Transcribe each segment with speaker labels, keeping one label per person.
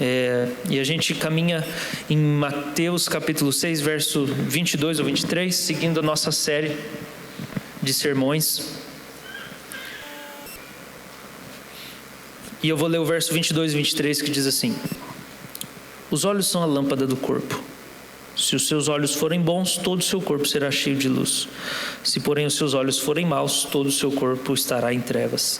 Speaker 1: E a gente caminha em Mateus capítulo 6, verso 22 ou 23, seguindo a nossa série de sermões. E eu vou ler o verso 22 e 23 que diz assim: os olhos são a lâmpada do corpo. Se os seus olhos forem bons, todo o seu corpo será cheio de luz. Se, porém, os seus olhos forem maus, todo o seu corpo estará em trevas.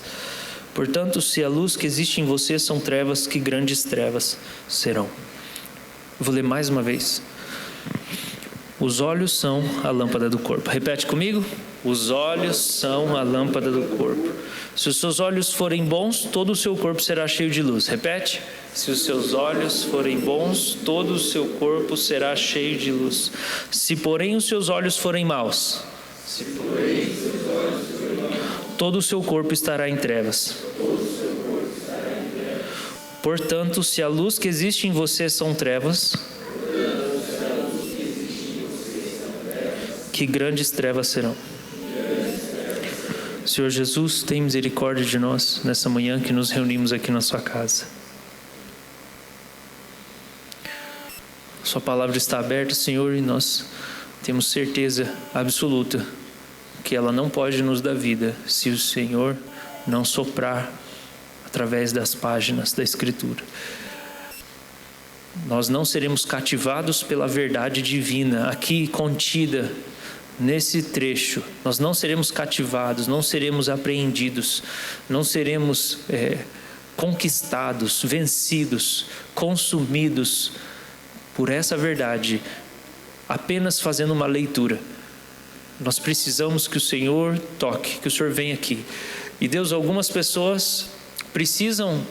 Speaker 1: Portanto, se a luz que existe em você são trevas, que grandes trevas serão. Vou ler mais uma vez. Os olhos são a lâmpada do corpo. Repete comigo. Os olhos são a lâmpada do corpo. Se os seus olhos forem bons, todo o seu corpo será cheio de luz. Repete. Se os seus olhos forem bons, todo o seu corpo será cheio de luz. Se, porém, os seus olhos forem maus, todo o seu corpo estará em trevas. Portanto, se a luz que existe em você são trevas, que grandes trevas serão. Senhor Jesus, tem misericórdia de nós nessa manhã que nos reunimos aqui na sua casa. Sua palavra está aberta, Senhor, e nós temos certeza absoluta que ela não pode nos dar vida se o Senhor não soprar através das páginas da Escritura. Nós não seremos cativados pela verdade divina aqui contida nesse trecho. Nós não seremos cativados, não seremos apreendidos, não seremos conquistados, vencidos, consumidos por essa verdade apenas fazendo uma leitura. Nós precisamos que o Senhor toque, que o Senhor venha aqui. E Deus, algumas pessoas precisam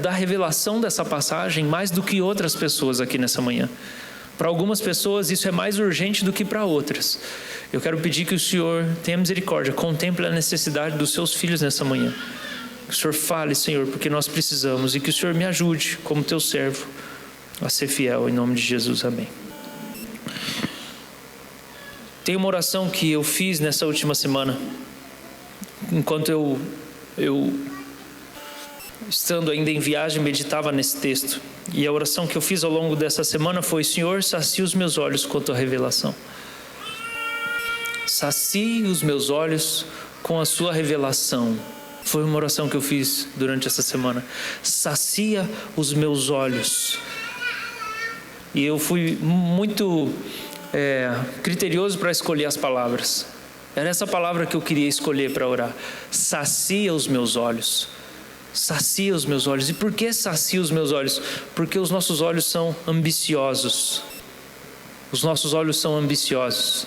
Speaker 1: da revelação dessa passagem mais do que outras pessoas aqui nessa manhã. Para algumas pessoas isso é mais urgente do que para outras. Eu quero pedir que o Senhor tenha misericórdia, contemple a necessidade dos seus filhos nessa manhã. Que o Senhor fale, Senhor, porque nós precisamos, e que o Senhor me ajude como teu servo a ser fiel, em nome de Jesus, amém. Tem uma oração que eu fiz nessa última semana, enquanto eu estando ainda em viagem, meditava nesse texto. E a oração que eu fiz ao longo dessa semana foi: Senhor, sacia os meus olhos com a tua revelação. Sacie os meus olhos com a sua revelação. Foi uma oração que eu fiz durante essa semana. Sacia os meus olhos. E eu fui muito criterioso para escolher as palavras. Era essa palavra que eu queria escolher para orar. Sacia os meus olhos. Sacia os meus olhos. E por que sacia os meus olhos? Porque os nossos olhos são ambiciosos. Os nossos olhos são ambiciosos.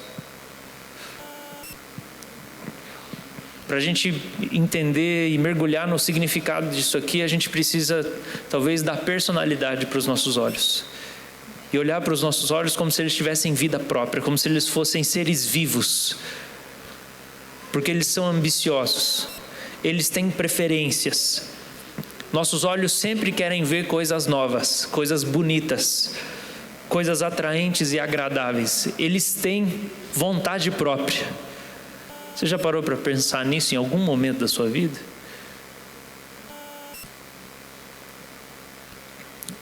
Speaker 1: Para a gente entender e mergulhar no significado disso aqui, a gente precisa talvez dar personalidade para os nossos olhos. E olhar para os nossos olhos como se eles tivessem vida própria, como se eles fossem seres vivos. Porque eles são ambiciosos, eles têm preferências. Nossos olhos sempre querem ver coisas novas, coisas bonitas, coisas atraentes e agradáveis. Eles têm vontade própria. Você já parou para pensar nisso em algum momento da sua vida?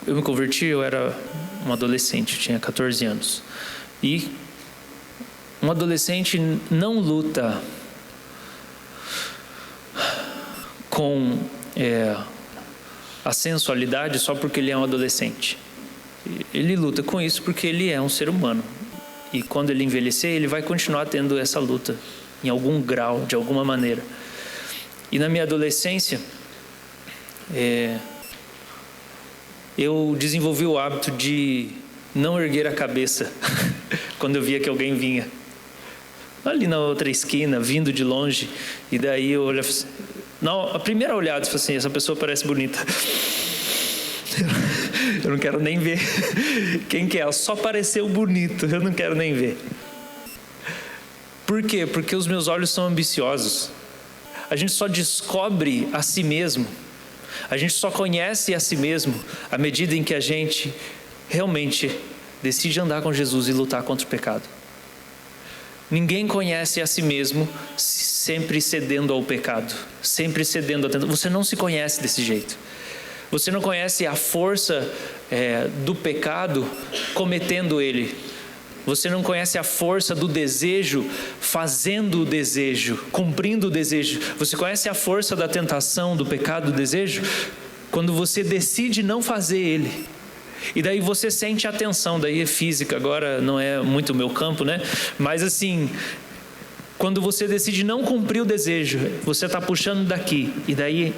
Speaker 1: Eu me converti, eu era um adolescente, eu tinha 14 anos. E um adolescente não luta com a sensualidade só porque ele é um adolescente. Ele luta com isso porque ele é um ser humano. E quando ele envelhecer, ele vai continuar tendo essa luta em algum grau, de alguma maneira. E na minha adolescência, eu desenvolvi o hábito de não erguer a cabeça quando eu via que alguém vinha. Ali na outra esquina, vindo de longe, e daí eu olhava assim, a primeira olhada, eu falei assim, essa pessoa parece bonita. Eu não quero nem ver quem que é, ela só pareceu bonito, eu não quero nem ver. Por quê? Porque os meus olhos são ambiciosos. A gente só descobre a si mesmo, a gente só conhece a si mesmo à medida em que a gente realmente decide andar com Jesus e lutar contra o pecado. Ninguém conhece a si mesmo sempre cedendo ao pecado, sempre cedendo à tentação. Você não se conhece desse jeito. Você não conhece a força do pecado cometendo ele. Você não conhece a força do desejo fazendo o desejo, cumprindo o desejo. Você conhece a força da tentação, do pecado, do desejo? Quando você decide não fazer ele. E daí você sente a tensão, daí é física, agora não é muito o meu campo, né? Mas assim, quando você decide não cumprir o desejo, você está puxando daqui, e daí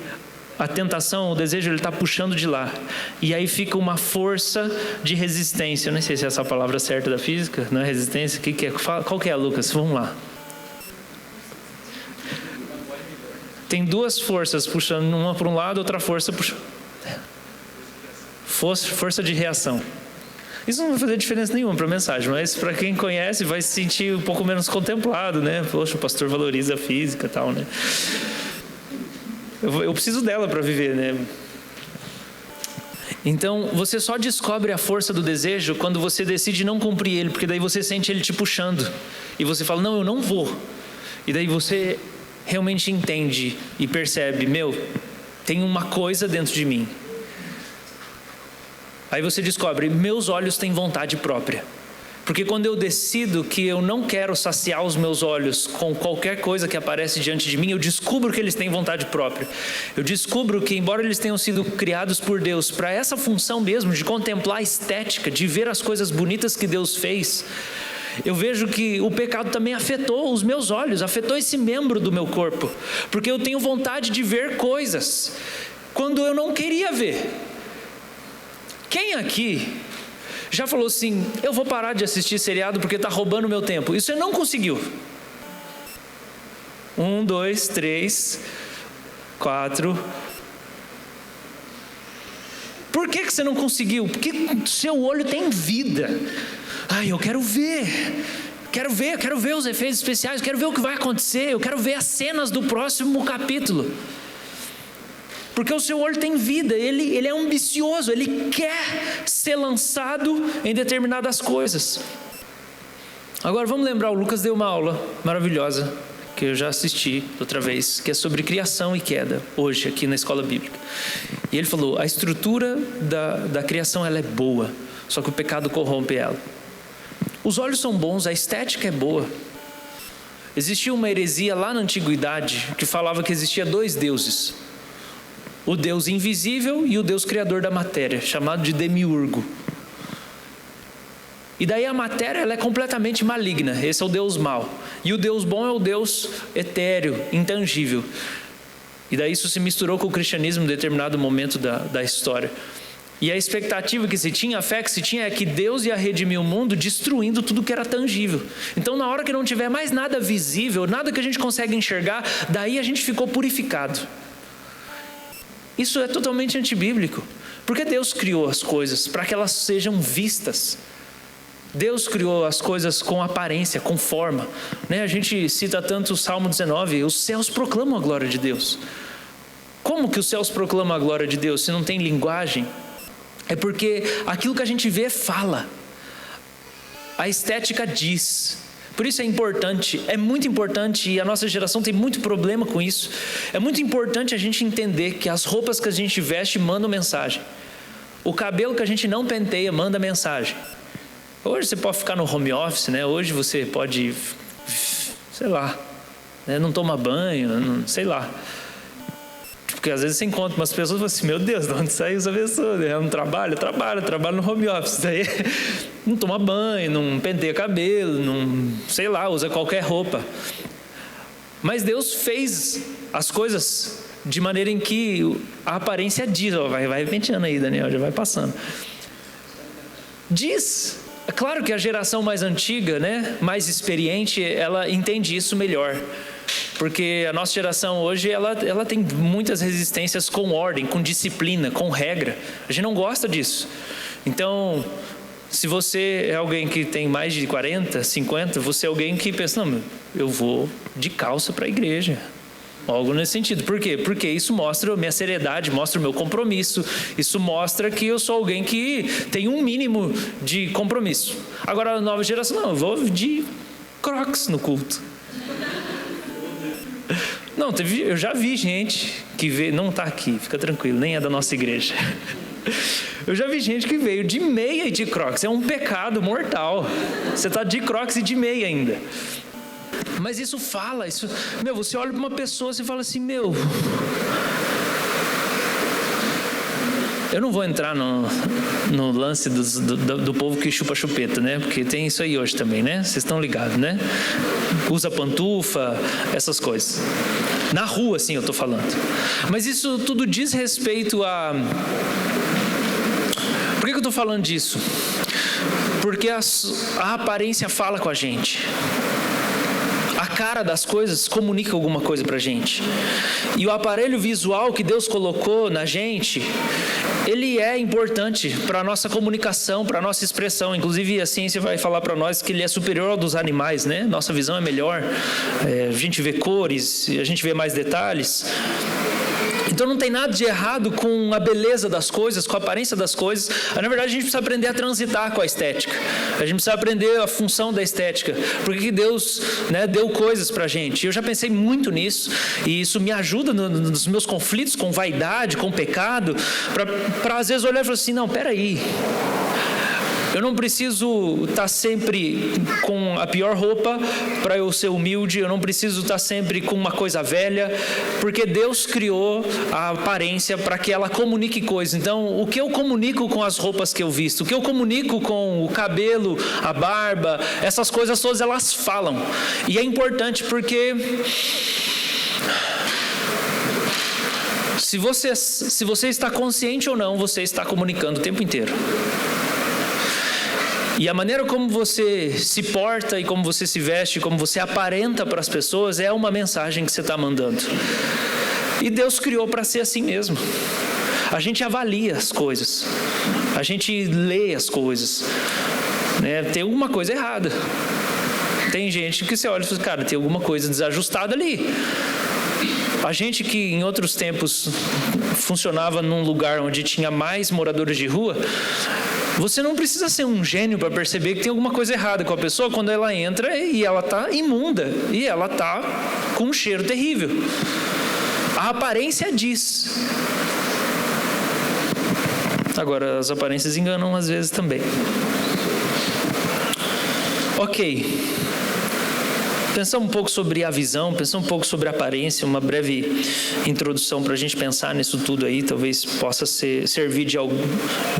Speaker 1: a tentação, o desejo, ele está puxando de lá. E aí fica uma força de resistência. Eu nem sei se é essa a palavra certa da física, não é resistência? O que é? Qual que é, Lucas? Vamos lá. Tem duas forças puxando, uma para um lado, outra força puxando. Força de reação. Isso não vai fazer diferença nenhuma para a mensagem, mas para quem conhece vai se sentir um pouco menos contemplado, né? Poxa, o pastor valoriza a física e tal, né? Eu preciso dela para viver, né? Então, você só descobre a força do desejo quando você decide não cumprir ele, porque daí você sente ele te puxando. E você fala, não, eu não vou. E daí você realmente entende e percebe, tem uma coisa dentro de mim. Aí você descobre, meus olhos têm vontade própria. Porque quando eu decido que eu não quero saciar os meus olhos com qualquer coisa que aparece diante de mim, eu descubro que eles têm vontade própria. Eu descubro que, embora eles tenham sido criados por Deus para essa função mesmo, de contemplar a estética, de ver as coisas bonitas que Deus fez, eu vejo que o pecado também afetou os meus olhos, afetou esse membro do meu corpo. Porque eu tenho vontade de ver coisas quando eu não queria ver. Quem aqui já falou assim, eu vou parar de assistir seriado porque está roubando meu tempo? Isso você não conseguiu. 1, 2, 3, 4. Por que você não conseguiu? Porque seu olho tem vida. Eu quero ver os efeitos especiais, eu quero ver o que vai acontecer, eu quero ver as cenas do próximo capítulo. Porque o seu olho tem vida, ele é ambicioso, ele quer ser lançado em determinadas coisas. Agora vamos lembrar, o Lucas deu uma aula maravilhosa, que eu já assisti outra vez, que é sobre criação e queda, hoje aqui na escola bíblica. E ele falou, a estrutura da criação ela é boa, só que o pecado corrompe ela. Os olhos são bons, a estética é boa. Existia uma heresia lá na antiguidade, que falava que existia 2 deuses. O Deus invisível e o Deus criador da matéria, chamado de demiurgo. E daí a matéria ela é completamente maligna, esse é o Deus mau. E o Deus bom é o Deus etéreo, intangível. E daí isso se misturou com o cristianismo em determinado momento da história. E a expectativa que se tinha, a fé que se tinha é que Deus ia redimir o mundo destruindo tudo que era tangível. Então na hora que não tiver mais nada visível, nada que a gente consegue enxergar, daí a gente ficou purificado. Isso é totalmente antibíblico, porque Deus criou as coisas para que elas sejam vistas. Deus criou as coisas com aparência, com forma, né? A gente cita tanto o Salmo 19, os céus proclamam a glória de Deus. Como que os céus proclamam a glória de Deus se não tem linguagem? É porque aquilo que a gente vê fala, a estética diz. Por isso é muito importante, e a nossa geração tem muito problema com isso. É muito importante a gente entender que as roupas que a gente veste mandam mensagem. O cabelo que a gente não penteia manda mensagem. Hoje você pode ficar no home office, né? Hoje você pode, sei lá, né? Não toma banho, sei lá. Porque às vezes você encontra umas pessoas e fala assim, meu Deus, de onde saiu essa pessoa? Eu não trabalho no home office. Daí não toma banho, não penteia cabelo, não, sei lá, usa qualquer roupa. Mas Deus fez as coisas de maneira em que a aparência diz, vai penteando aí, Daniel, já vai passando. Diz. É claro que a geração mais antiga, né, mais experiente, ela entende isso melhor. Porque a nossa geração hoje, ela tem muitas resistências com ordem, com disciplina, com regra. A gente não gosta disso. Então, se você é alguém que tem mais de 40, 50, você é alguém que pensa, não, eu vou de calça para a igreja. Algo nesse sentido. Por quê? Porque isso mostra a minha seriedade, mostra o meu compromisso. Isso mostra que eu sou alguém que tem um mínimo de compromisso. Agora a nova geração, não, eu vou de Crocs no culto. Não, Não, eu já vi gente que veio, não está aqui, fica tranquilo, nem é da nossa igreja. Eu já vi gente que veio de meia e de Crocs. É um pecado mortal. Você está de Crocs e de meia ainda. Mas isso fala, você olha para uma pessoa e fala assim, eu não vou entrar no lance do povo que chupa chupeta, né? Porque tem isso aí hoje também, né? Vocês estão ligados, né? Usa pantufa, essas coisas. Na rua, sim, eu estou falando. Mas isso tudo diz respeito a... Por que eu estou falando disso? Porque a aparência fala com a gente. A cara das coisas comunica alguma coisa pra gente. E o aparelho visual que Deus colocou na gente, ele é importante para a nossa comunicação, para a nossa expressão. Inclusive, a ciência vai falar para nós que ele é superior ao dos animais, né? Nossa visão é melhor, a gente vê cores, a gente vê mais detalhes. Então não tem nada de errado com a beleza das coisas, com a aparência das coisas. Na verdade, a gente precisa aprender a transitar com a estética. A gente precisa aprender a função da estética. Porque Deus, né, deu coisas pra gente. Eu já pensei muito nisso. E isso me ajuda nos meus conflitos com vaidade, com pecado. Para às vezes olhar e falar assim, não, peraí. Eu não preciso estar sempre com a pior roupa para eu ser humilde, eu não preciso estar sempre com uma coisa velha, porque Deus criou a aparência para que ela comunique coisas. Então, o que eu comunico com as roupas que eu visto, o que eu comunico com o cabelo, a barba, essas coisas todas elas falam. E é importante porque... Se você está consciente ou não, você está comunicando o tempo inteiro. E a maneira como você se porta e como você se veste, como você aparenta para as pessoas, é uma mensagem que você está mandando. E Deus criou para ser assim mesmo. A gente avalia as coisas, a gente lê as coisas, né? Tem alguma coisa errada. Tem gente que você olha e fala, cara, tem alguma coisa desajustada ali. A gente que em outros tempos funcionava num lugar onde tinha mais moradores de rua, você não precisa ser um gênio para perceber que tem alguma coisa errada com a pessoa quando ela entra e ela está imunda, e ela está com um cheiro terrível. A aparência diz. Agora, as aparências enganam às vezes também. Ok. Pensar um pouco sobre a visão, pensar um pouco sobre a aparência, uma breve introdução para a gente pensar nisso tudo aí, talvez possa servir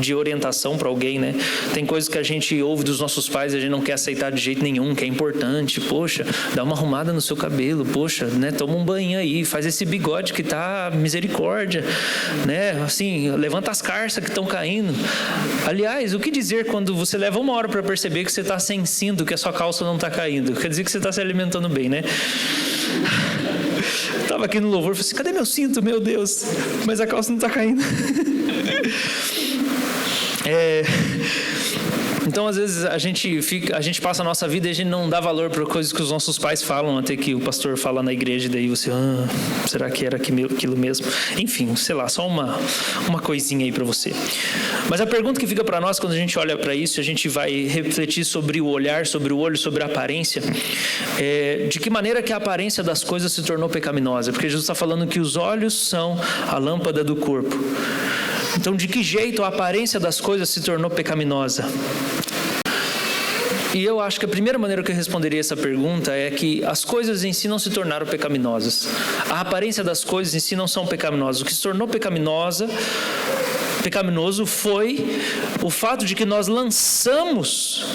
Speaker 1: de orientação para alguém, né? Tem coisas que a gente ouve dos nossos pais e a gente não quer aceitar de jeito nenhum, que é importante. Poxa, dá uma arrumada no seu cabelo, poxa, né? Toma um banho aí, faz esse bigode que tá misericórdia, né? Assim, levanta as carças que estão caindo. Aliás, o que dizer quando você leva uma hora para perceber que você está sem cinto, que a sua calça não está caindo? Quer dizer que você está se alimentando bem, né? Estava aqui no louvor, falei assim, cadê meu cinto, meu Deus? Mas a calça não está caindo. Então, às vezes, a gente passa a nossa vida e a gente não dá valor para coisas que os nossos pais falam, até que o pastor fala na igreja, e daí você, será que era aquilo mesmo? Enfim, sei lá, só uma coisinha aí para você. Mas a pergunta que fica para nós, quando a gente olha para isso, a gente vai refletir sobre o olhar, sobre o olho, sobre a aparência, de que maneira que a aparência das coisas se tornou pecaminosa? Porque Jesus está falando que os olhos são a lâmpada do corpo. Então, de que jeito a aparência das coisas se tornou pecaminosa? E eu acho que a primeira maneira que eu responderia essa pergunta é que as coisas em si não se tornaram pecaminosas. A aparência das coisas em si não são pecaminosas. O que se tornou pecaminoso foi o fato de que nós lançamos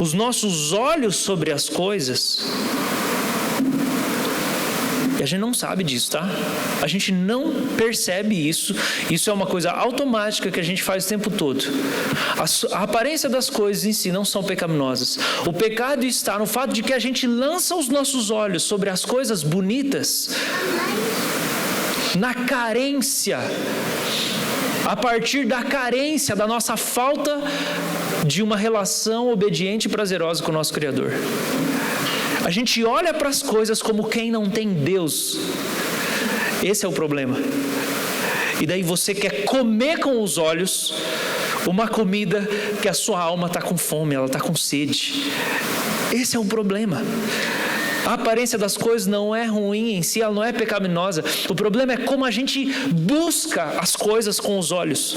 Speaker 1: os nossos olhos sobre as coisas. E a gente não sabe disso, tá? A gente não percebe isso. Isso é uma coisa automática que a gente faz o tempo todo. A aparência das coisas em si não são pecaminosas. O pecado está no fato de que a gente lança os nossos olhos sobre as coisas bonitas, na carência, a partir da carência, da nossa falta de uma relação obediente e prazerosa com o nosso Criador. A gente olha para as coisas como quem não tem Deus. Esse é o problema. E daí você quer comer com os olhos uma comida que a sua alma está com fome, ela está com sede. Esse é o problema. A aparência das coisas não é ruim em si, ela não é pecaminosa. O problema é como a gente busca as coisas com os olhos.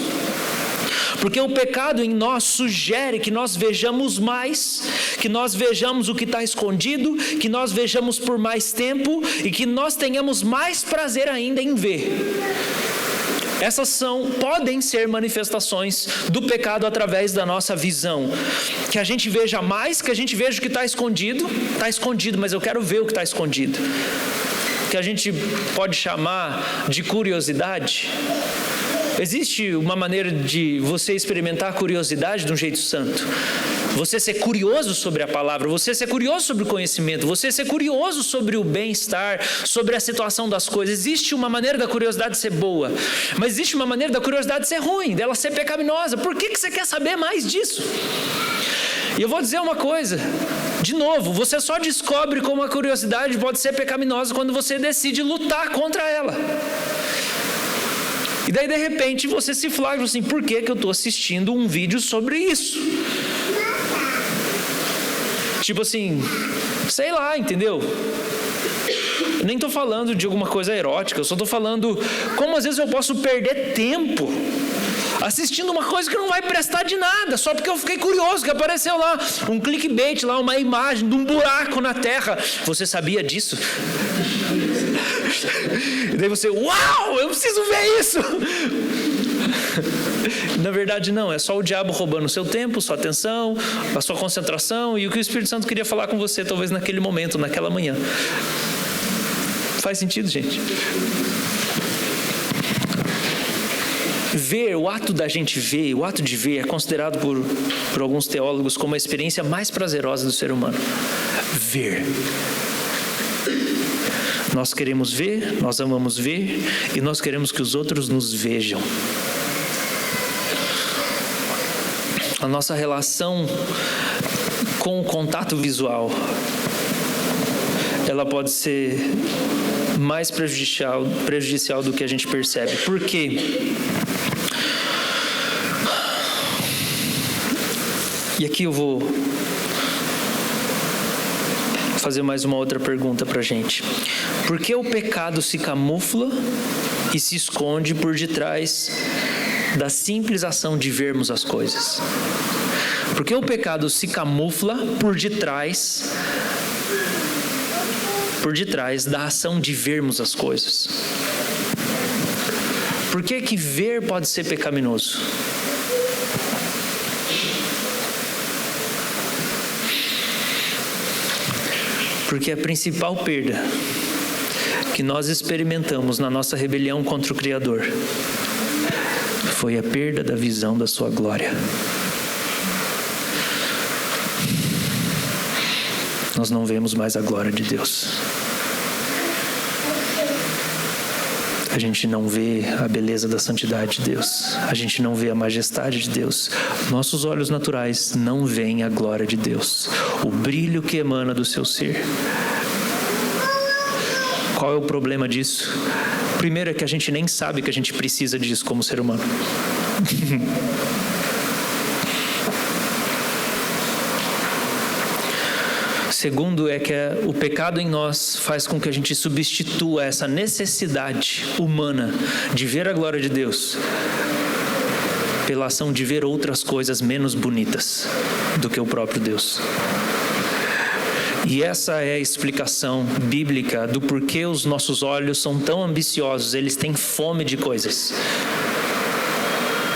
Speaker 1: Porque o pecado em nós sugere que nós vejamos mais, que nós vejamos o que está escondido, que nós vejamos por mais tempo e que nós tenhamos mais prazer ainda em ver. Essas podem ser manifestações do pecado através da nossa visão. Que a gente veja mais, que a gente veja o que está escondido, mas eu quero ver o que está escondido. Que a gente pode chamar de curiosidade. Existe uma maneira de você experimentar a curiosidade de um jeito santo. Você ser curioso sobre a palavra, você ser curioso sobre o conhecimento, você ser curioso sobre o bem-estar, sobre a situação das coisas. Existe uma maneira da curiosidade ser boa, mas existe uma maneira da curiosidade ser ruim, dela ser pecaminosa. Por que você quer saber mais disso? E eu vou dizer uma coisa, de novo, você só descobre como a curiosidade pode ser pecaminosa quando você decide lutar contra ela. E daí, de repente, você se flagra assim, por que eu estou assistindo um vídeo sobre isso? Tipo assim, sei lá, entendeu? Eu nem estou falando de alguma coisa erótica, eu só estou falando como às vezes eu posso perder tempo assistindo uma coisa que não vai prestar de nada, só porque eu fiquei curioso, que apareceu lá um clickbait, lá uma imagem de um buraco na terra. Você sabia disso? E daí você, uau, eu preciso ver isso. Na verdade não, é só o diabo roubando o seu tempo, sua atenção, a sua concentração e o que o Espírito Santo queria falar com você talvez naquele momento, naquela manhã. Faz sentido, gente? Ver, o ato da gente ver, o ato de ver é considerado por alguns teólogos como a experiência mais prazerosa do ser humano. Ver. Nós queremos ver, nós amamos ver e nós queremos que os outros nos vejam. A nossa relação com o contato visual, ela pode ser mais prejudicial do que a gente percebe. Por quê? E aqui eu vou fazer mais uma outra pergunta para a gente. Por que o pecado se camufla e se esconde por detrás da simples ação de vermos as coisas? Por que o pecado se camufla por detrás da ação de vermos as coisas? Por que ver pode ser pecaminoso? Porque a principal perda que nós experimentamos na nossa rebelião contra o Criador foi a perda da visão da sua glória. Nós não vemos mais a glória de Deus. A gente não vê a beleza da santidade de Deus. A gente não vê a majestade de Deus. Nossos olhos naturais não veem a glória de Deus, o brilho que emana do seu ser. Qual é o problema disso? Primeiro é que a gente nem sabe que a gente precisa disso como ser humano. Segundo é que o pecado em nós faz com que a gente substitua essa necessidade humana de ver a glória de Deus pela ação de ver outras coisas menos bonitas do que o próprio Deus. E essa é a explicação bíblica do porquê os nossos olhos são tão ambiciosos, eles têm fome de coisas.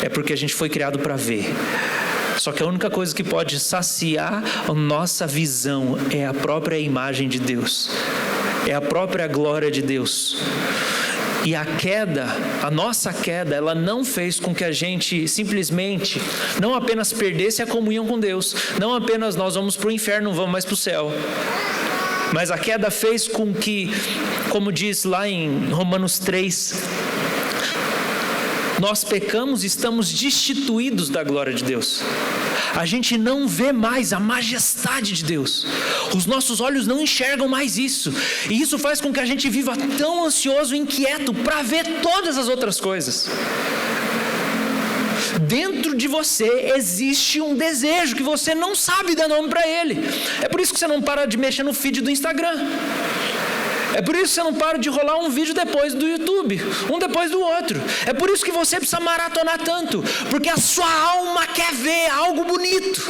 Speaker 1: É porque a gente foi criado para ver. Só que a única coisa que pode saciar a nossa visão é a própria imagem de Deus, é a própria glória de Deus. E a nossa queda, ela não fez com que a gente simplesmente, não apenas perdesse a comunhão com Deus, não apenas nós vamos para o inferno, não vamos mais para o céu. Mas a queda fez com que, como diz lá em Romanos 3, nós pecamos e estamos destituídos da glória de Deus. A gente não vê mais a majestade de Deus. Os nossos olhos não enxergam mais isso. E isso faz com que a gente viva tão ansioso e inquieto para ver todas as outras coisas. Dentro de você existe um desejo que você não sabe dar nome para ele. É por isso que você não para de mexer no feed do Instagram. É por isso que você não para de rolar um vídeo depois do YouTube, um depois do outro. É por isso que você precisa maratonar tanto, porque a sua alma quer ver algo bonito.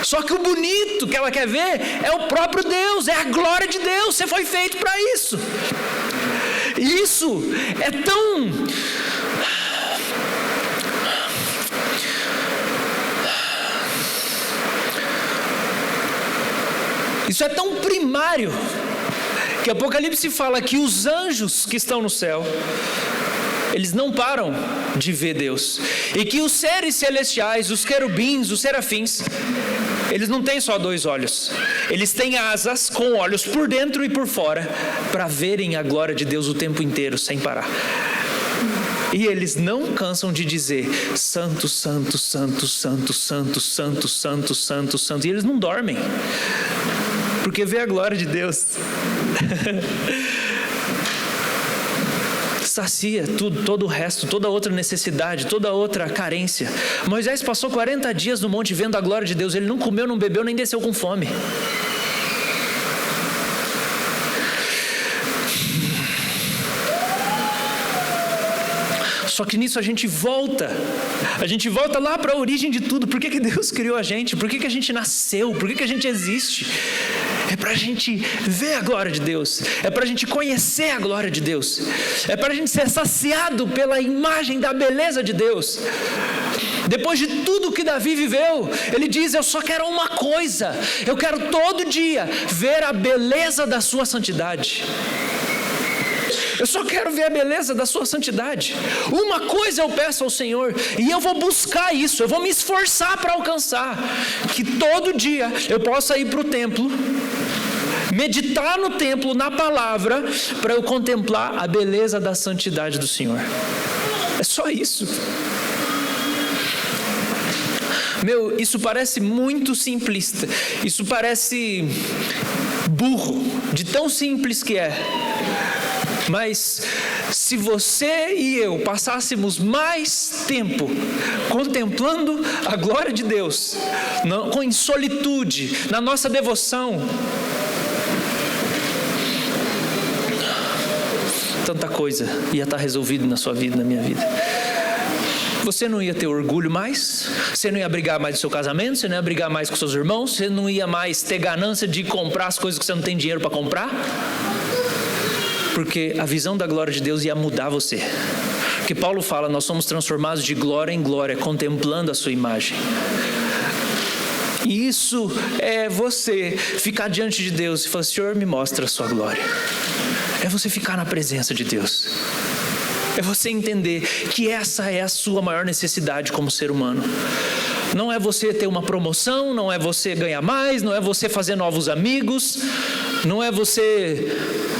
Speaker 1: Só que o bonito que ela quer ver é o próprio Deus, é a glória de Deus. Você foi feito para isso. E isso é tão... Isso é tão primário, que Apocalipse fala que os anjos que estão no céu, eles não param de ver Deus. E que os seres celestiais, os querubins, os serafins, eles não têm só 2 olhos. Eles têm asas com olhos por dentro e por fora, para verem a glória de Deus o tempo inteiro, sem parar. E eles não cansam de dizer: santo, santo, santo, santo, santo, santo, santo, santo, santo. E eles não dormem, porque vê a glória de Deus. Sacia tudo, todo o resto, toda outra necessidade, toda outra carência. Moisés passou 40 dias no monte vendo a glória de Deus. Ele não comeu, não bebeu, nem desceu com fome. Só que nisso a gente volta lá para a origem de tudo. Por que Deus criou a gente? Por que a gente nasceu? Por que a gente existe? É para a gente ver a glória de Deus, é para a gente conhecer a glória de Deus, é para a gente ser saciado pela imagem da beleza de Deus. Depois de tudo que Davi viveu, ele diz: eu só quero uma coisa, eu quero todo dia ver a beleza da sua santidade. Eu só quero ver a beleza da sua santidade. Uma coisa eu peço ao Senhor, e eu vou buscar isso, eu vou me esforçar para alcançar, que todo dia eu possa ir para o templo, meditar no templo, na palavra, para eu contemplar a beleza da santidade do Senhor. É só isso. Isso parece muito simplista, isso parece burro, de tão simples que é. Mas se você e eu passássemos mais tempo contemplando a glória de Deus, em solitude, na nossa devoção, tanta coisa ia estar resolvido na sua vida, na minha vida. Você não ia ter orgulho mais, você não ia brigar mais do seu casamento, você não ia brigar mais com seus irmãos, você não ia mais ter ganância de comprar as coisas que você não tem dinheiro para comprar. Porque a visão da glória de Deus ia mudar você. Porque Paulo fala: nós somos transformados de glória em glória, contemplando a sua imagem. E isso é você ficar diante de Deus e falar: Senhor, me mostra a sua glória. É você ficar na presença de Deus. É você entender que essa é a sua maior necessidade como ser humano. Não é você ter uma promoção, não é você ganhar mais, não é você fazer novos amigos, não é você...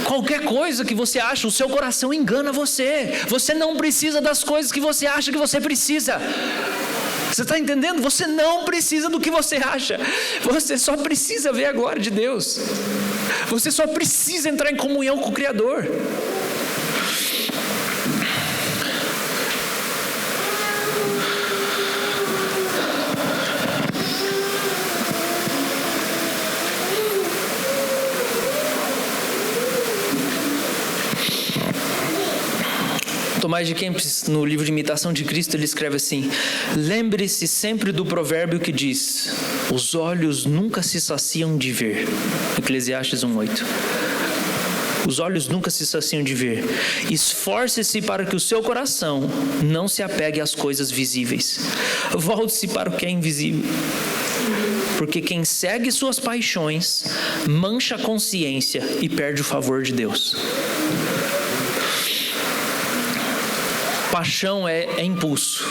Speaker 1: Qualquer coisa que você acha, o seu coração engana você. Você não precisa das coisas que você acha que você precisa. Você está entendendo? Você não precisa do que você acha. Você só precisa ver a glória de Deus. Você só precisa entrar em comunhão com o Criador. Tomás de Kempis, no livro de Imitação de Cristo, ele escreve assim: lembre-se sempre do provérbio que diz: os olhos nunca se saciam de ver. Eclesiastes 1:8. Os olhos nunca se saciam de ver. Esforce-se para que o seu coração não se apegue às coisas visíveis. Volte-se para o que é invisível. Porque quem segue suas paixões mancha a consciência e perde o favor de Deus. Paixão é impulso.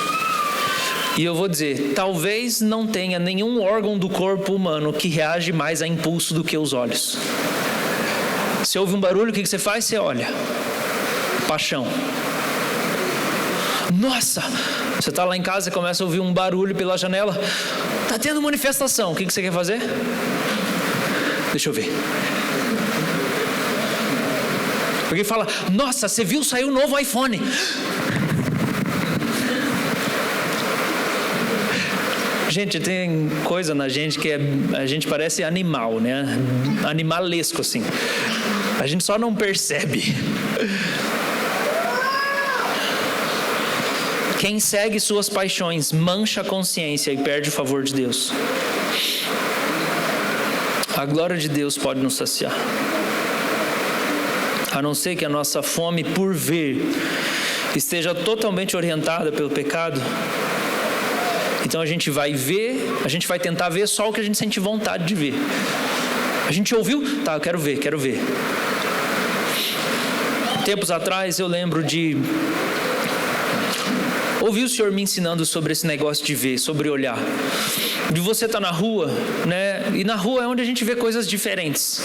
Speaker 1: E eu vou dizer, talvez não tenha nenhum órgão do corpo humano que reage mais a impulso do que os olhos. Você ouve um barulho, o que você faz? Você olha. Paixão. Nossa! Você está lá em casa e começa a ouvir um barulho pela janela. Está tendo manifestação. O que você quer fazer? Deixa eu ver. Alguém fala: nossa, você viu? Saiu um novo iPhone. Gente, tem coisa na gente que a gente parece animal, né? Animalesco, assim. A gente só não percebe. Quem segue suas paixões mancha a consciência e perde o favor de Deus. A glória de Deus pode nos saciar. A não ser que a nossa fome por ver esteja totalmente orientada pelo pecado. Então a gente vai ver, a gente vai tentar ver só o que a gente sente vontade de ver. A gente ouviu? Tá, eu quero ver. Tempos atrás eu lembro de ouvir o Senhor me ensinando sobre esse negócio de ver, sobre olhar. De você estar na rua, né? E na rua é onde a gente vê coisas diferentes,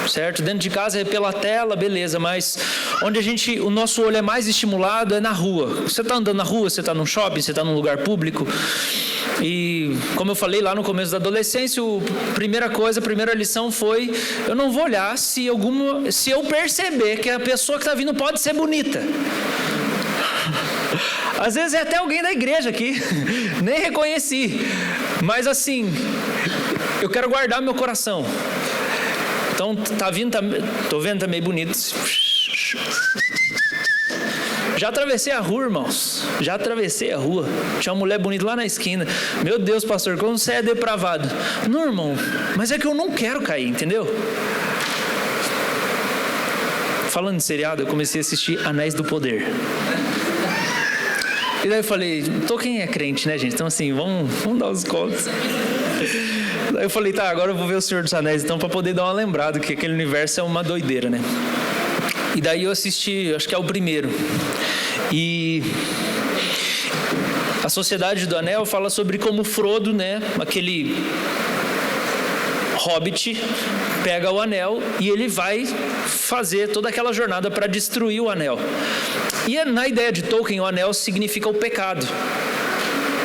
Speaker 1: certo? Dentro de casa é pela tela, beleza, mas onde o nosso olho é mais estimulado é na rua. Você está andando na rua, você está num shopping, você está num lugar público. E como eu falei lá no começo da adolescência, a primeira lição foi: eu não vou olhar se eu perceber que a pessoa que está vindo pode ser bonita. Às vezes é até alguém da igreja aqui, nem reconheci, mas assim, eu quero guardar meu coração. Então tô vendo, tá meio bonito. Já atravessei a rua, irmãos, tinha uma mulher bonita lá na esquina. Meu Deus, pastor, como você é depravado. Não, irmão, mas é que eu não quero cair, entendeu? Falando de seriado, eu comecei a assistir Anéis do Poder. E daí eu falei, Tolkien é crente, né, gente? Então assim, vamos dar os contos. Daí eu falei, tá, agora eu vou ver o Senhor dos Anéis, então, para poder dar uma lembrada, que aquele universo é uma doideira, né? E daí eu assisti, acho que é o primeiro. E a Sociedade do Anel fala sobre como Frodo, né, aquele hobbit, pega o anel e ele vai fazer toda aquela jornada para destruir o anel. E na ideia de Tolkien, o anel significa o pecado.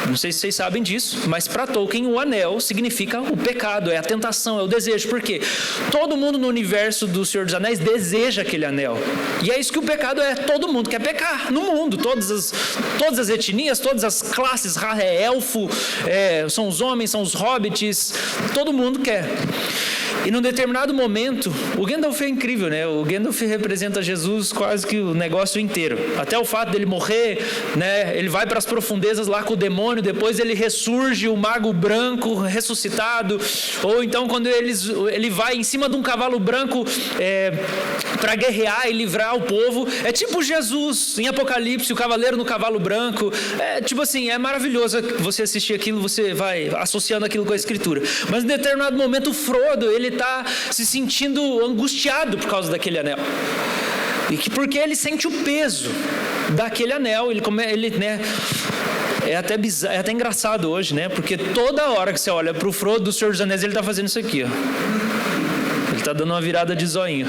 Speaker 1: Não sei se vocês sabem disso, mas para Tolkien o anel significa o pecado, é a tentação, é o desejo. Por quê? Todo mundo no universo do Senhor dos Anéis deseja aquele anel. E é isso que o pecado é, todo mundo quer pecar no mundo, todas as etnias, todas as classes, elfo, são os homens, são os hobbits, todo mundo quer. E num determinado momento, o Gandalf é incrível, né? O Gandalf representa Jesus quase que o negócio inteiro. Até o fato dele morrer, né? Ele vai para as profundezas lá com o demônio, depois ele ressurge, o mago branco ressuscitado. Ou então quando ele vai em cima de um cavalo branco para guerrear e livrar o povo. É tipo Jesus em Apocalipse, o cavaleiro no cavalo branco. É tipo assim, é maravilhoso você assistir aquilo, você vai associando aquilo com a Escritura. Mas em determinado momento o Frodo, ele está se sentindo angustiado por causa daquele anel. Porque ele sente o peso daquele anel. Ele né, é até bizarro, é até engraçado hoje, né? Porque toda hora que você olha para o Frodo do Senhor dos Anéis, ele está fazendo isso aqui, ó. Ele está dando uma virada de zoinho.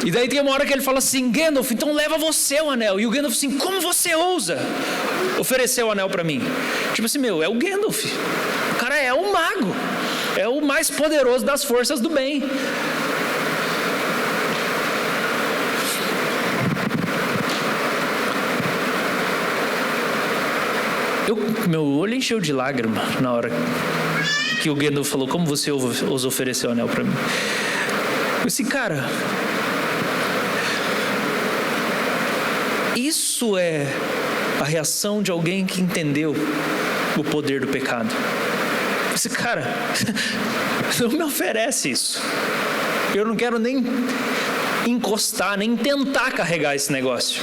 Speaker 1: E daí tem uma hora que ele fala assim: Gandalf, então leva você o anel. E o Gandalf assim: como você ousa oferecer o anel para mim? Tipo assim, é o Gandalf. O cara é um mago. É o mais poderoso das forças do bem. Meu olho encheu de lágrima na hora que o Gandalf falou: como você ousa oferecer o anel para mim? Eu disse, cara, isso é a reação de alguém que entendeu o poder do pecado. Esse cara não me oferece isso. Eu não quero nem encostar, nem tentar carregar esse negócio.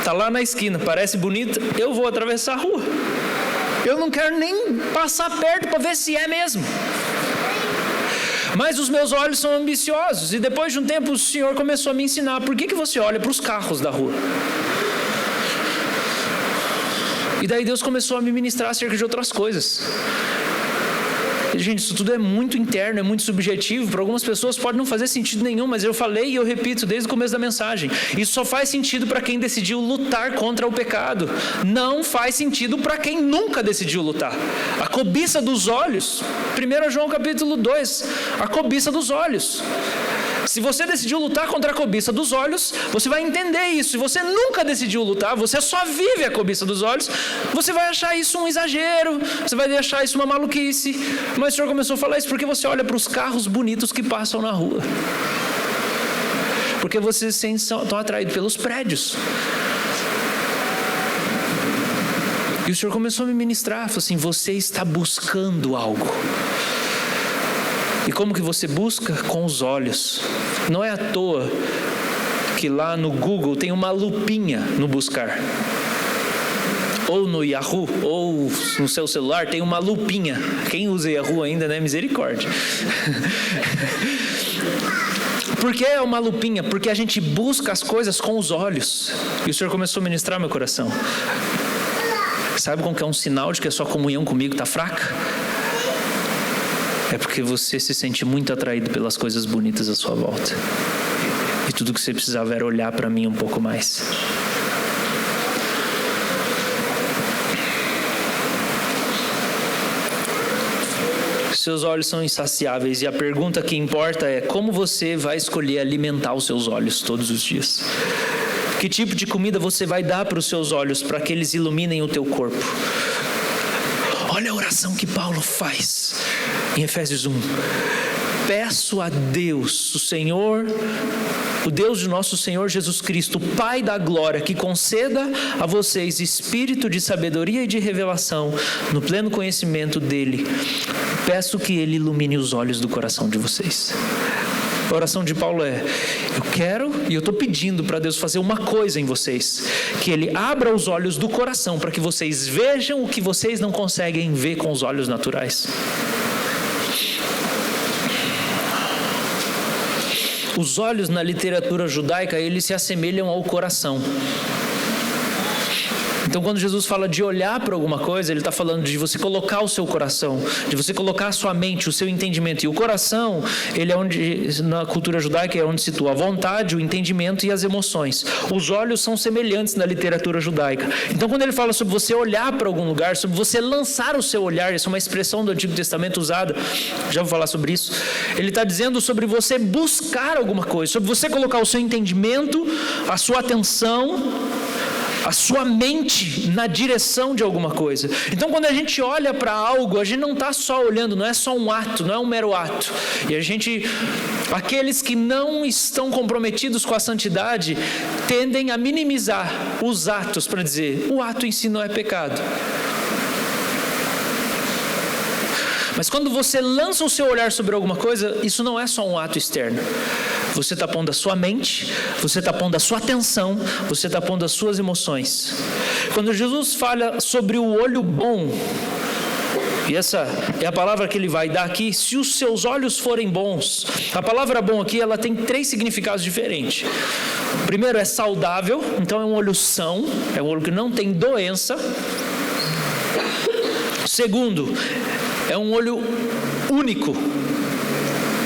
Speaker 1: Tá lá na esquina, parece bonito, eu vou atravessar a rua. Eu não quero nem passar perto para ver se é mesmo. Mas os meus olhos são ambiciosos. E depois de um tempo o Senhor começou a me ensinar: por que você olha para os carros da rua? E daí Deus começou a me ministrar acerca de outras coisas. Gente, isso tudo é muito interno, é muito subjetivo. Para algumas pessoas pode não fazer sentido nenhum, mas eu falei e eu repito desde o começo da mensagem: isso só faz sentido para quem decidiu lutar contra o pecado. Não faz sentido para quem nunca decidiu lutar. A cobiça dos olhos, 1 João capítulo 2, a cobiça dos olhos. Se você decidiu lutar contra a cobiça dos olhos, você vai entender isso. Se você nunca decidiu lutar, você só vive a cobiça dos olhos, você vai achar isso um exagero, você vai achar isso uma maluquice. Mas o Senhor começou a falar isso porque você olha para os carros bonitos que passam na rua. Porque vocês estão atraídos pelos prédios. E o Senhor começou a me ministrar, falou assim: você está buscando algo. E como que você busca? Com os olhos. Não é à toa que lá no Google tem uma lupinha no buscar. Ou no Yahoo, ou no seu celular tem uma lupinha. Quem usa Yahoo ainda, né? Misericórdia. Por que é uma lupinha? Porque a gente busca as coisas com os olhos. E o Senhor começou a ministrar meu coração. Sabe como que é um sinal de que a sua comunhão comigo está fraca? É porque você se sente muito atraído pelas coisas bonitas à sua volta. E tudo que você precisava era olhar para mim um pouco mais. Seus olhos são insaciáveis e a pergunta que importa é: como você vai escolher alimentar os seus olhos todos os dias? Que tipo de comida você vai dar para os seus olhos para que eles iluminem o teu corpo? Olha a oração que Paulo faz em Efésios 1. Peço a Deus, o Senhor, o Deus de nosso Senhor Jesus Cristo, Pai da glória, que conceda a vocês espírito de sabedoria e de revelação no pleno conhecimento dele. Peço que ele ilumine os olhos do coração de vocês. A oração de Paulo é: eu quero e eu estou pedindo para Deus fazer uma coisa em vocês, que Ele abra os olhos do coração para que vocês vejam o que vocês não conseguem ver com os olhos naturais. Os olhos na literatura judaica, eles se assemelham ao coração. Então, quando Jesus fala de olhar para alguma coisa, Ele está falando de você colocar o seu coração, de você colocar a sua mente, o seu entendimento. E o coração, ele é onde, na cultura judaica, é onde se situa a vontade, o entendimento e as emoções. Os olhos são semelhantes na literatura judaica. Então, quando Ele fala sobre você olhar para algum lugar, sobre você lançar o seu olhar, isso é uma expressão do Antigo Testamento usada, já vou falar sobre isso. Ele está dizendo sobre você buscar alguma coisa, sobre você colocar o seu entendimento, a sua atenção, a sua mente na direção de alguma coisa. Então, quando a gente olha para algo, a gente não está só olhando, não é só um ato, não é um mero ato. E aqueles que não estão comprometidos com a santidade, tendem a minimizar os atos para dizer: o ato em si não é pecado. Mas quando você lança o seu olhar sobre alguma coisa, isso não é só um ato externo. Você está pondo a sua mente, você está pondo a sua atenção, você está pondo as suas emoções. Quando Jesus fala sobre o olho bom, e essa é a palavra que ele vai dar aqui: se os seus olhos forem bons. A palavra bom aqui, ela tem 3 significados diferentes. O primeiro é saudável, então é um olho são, é um olho que não tem doença. Segundo, é um olho único,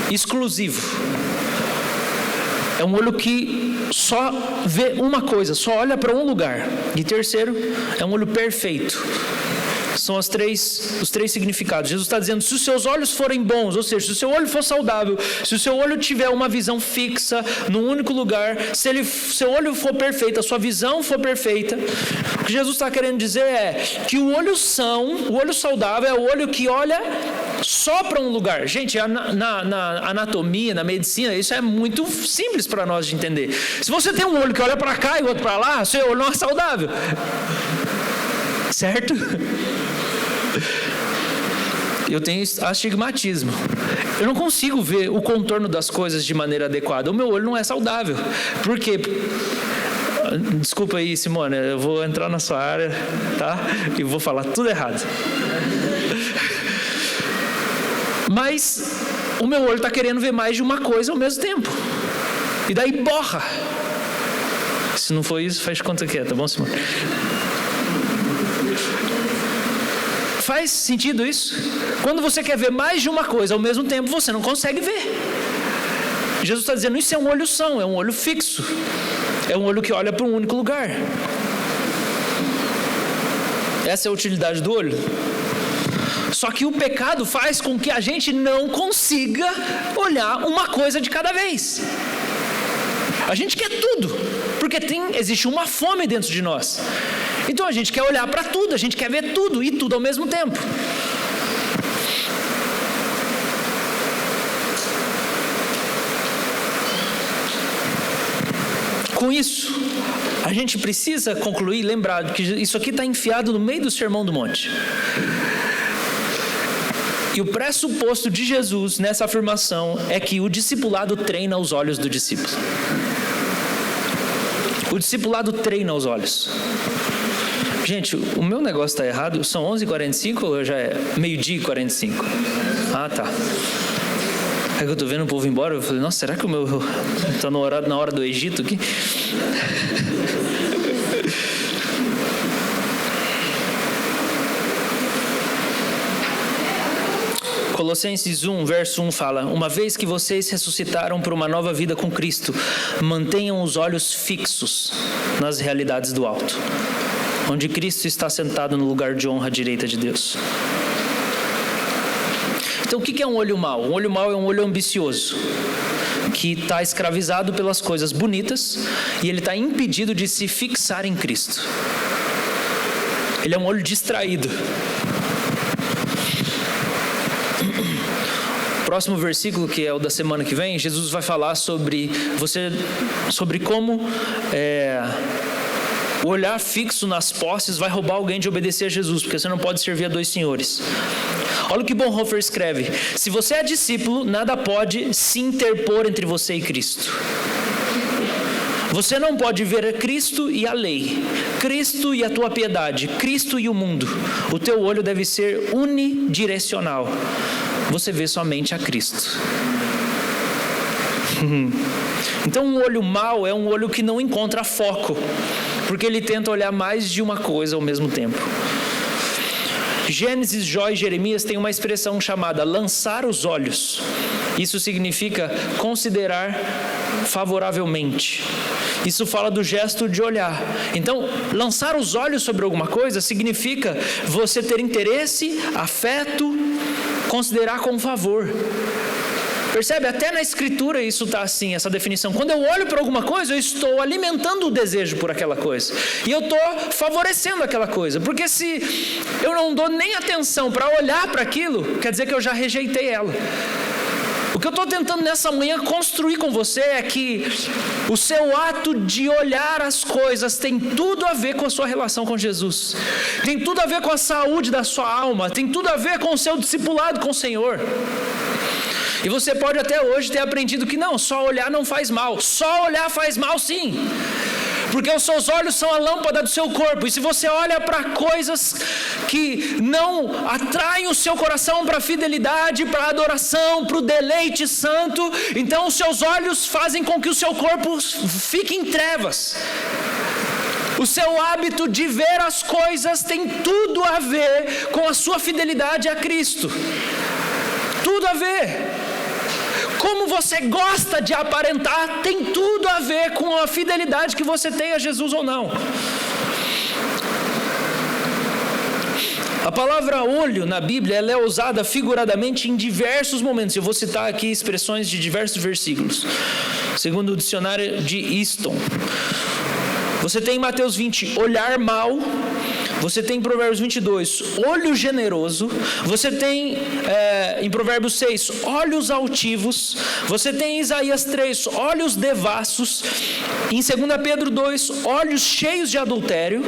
Speaker 1: exclusivo. É um olho que só vê uma coisa, só olha para um lugar. E terceiro, é um olho perfeito. São os três significados. Jesus está dizendo: se os seus olhos forem bons, ou seja, se o seu olho for saudável, se o seu olho tiver uma visão fixa, num único lugar, se seu olho for perfeito, a sua visão for perfeita, o que Jesus está querendo dizer é que o olho saudável é o olho que olha só para um lugar. Gente, na anatomia, na medicina, isso é muito simples para nós de entender. Se você tem um olho que olha para cá e o outro para lá, seu olho não é saudável. Certo? Eu tenho astigmatismo. Eu não consigo ver o contorno das coisas de maneira adequada. O meu olho não é saudável. Por quê? Desculpa aí, Simone, eu vou entrar na sua área, tá? E vou falar tudo errado. Mas o meu olho está querendo ver mais de uma coisa ao mesmo tempo. E daí borra. Se não for isso, faz conta que é, tá bom, Simone? Faz sentido isso? Quando você quer ver mais de uma coisa ao mesmo tempo, você não consegue ver. Jesus está dizendo: isso é um olho são, é um olho fixo. É um olho que olha para um único lugar. Essa é a utilidade do olho. Só que o pecado faz com que a gente não consiga olhar uma coisa de cada vez. A gente quer tudo, porque existe uma fome dentro de nós. Então a gente quer olhar para tudo, a gente quer ver tudo e tudo ao mesmo tempo. Com isso, a gente precisa concluir, lembrar que isso aqui está enfiado no meio do Sermão do Monte. E o pressuposto de Jesus nessa afirmação é que o discipulado treina os olhos do discípulo. O discipulado treina os olhos. Gente, o meu negócio está errado. São 11h45 ou já é meio-dia e 45? Ah, tá. É que eu estou vendo o povo ir embora. Eu falei, nossa, será que o meu está na hora do Egito aqui? Colossenses 1, verso 1 fala: uma vez que vocês ressuscitaram para uma nova vida com Cristo, mantenham os olhos fixos nas realidades do alto, onde Cristo está sentado no lugar de honra à direita de Deus. Então, o que é um olho mau? Um olho mau é um olho ambicioso, que está escravizado pelas coisas bonitas e ele está impedido de se fixar em Cristo. Ele é um olho distraído. Próximo versículo, que é o da semana que vem, Jesus vai falar sobre como o olhar fixo nas posses vai roubar alguém de obedecer a Jesus, porque você não pode servir a dois senhores. Olha o que Bonhoeffer escreve: se você é discípulo, nada pode se interpor entre você e Cristo. Você não pode ver a Cristo e a lei, Cristo e a tua piedade, Cristo e o mundo. O teu olho deve ser unidirecional. Você vê somente a Cristo. Então, um olho mau é um olho que não encontra foco, porque ele tenta olhar mais de uma coisa ao mesmo tempo. Gênesis, Jó e Jeremias têm uma expressão chamada lançar os olhos. Isso significa considerar favoravelmente. Isso fala do gesto de olhar. Então, lançar os olhos sobre alguma coisa significa você ter interesse, afeto, considerar com favor. Percebe? Até na escritura isso está assim, essa definição. Quando eu olho para alguma coisa, eu estou alimentando o desejo por aquela coisa. E eu estou favorecendo aquela coisa. Porque se eu não dou nem atenção para olhar para aquilo, quer dizer que eu já rejeitei ela. O que eu estou tentando nessa manhã construir com você é que o seu ato de olhar as coisas tem tudo a ver com a sua relação com Jesus. Tem tudo a ver com a saúde da sua alma. Tem tudo a ver com o seu discipulado com o Senhor. E você pode até hoje ter aprendido que não, só olhar não faz mal. Só olhar faz mal, sim. Porque os seus olhos são a lâmpada do seu corpo. E se você olha para coisas que não atraem o seu coração para a fidelidade, para a adoração, para o deleite santo, então os seus olhos fazem com que o seu corpo fique em trevas. O seu hábito de ver as coisas tem tudo a ver com a sua fidelidade a Cristo. Tudo a ver. Como você gosta de aparentar tem tudo a ver com a fidelidade que você tem a Jesus ou não. A palavra olho na Bíblia ela é usada figuradamente em diversos momentos. Eu vou citar aqui expressões de diversos versículos. Segundo o dicionário de Easton. Você tem em Mateus 20, olhar mal. Você tem em Provérbios 22, olho generoso. Você tem em Provérbios 6, olhos altivos. Você tem em Isaías 3, olhos devassos. Em 2 Pedro 2, olhos cheios de adultério.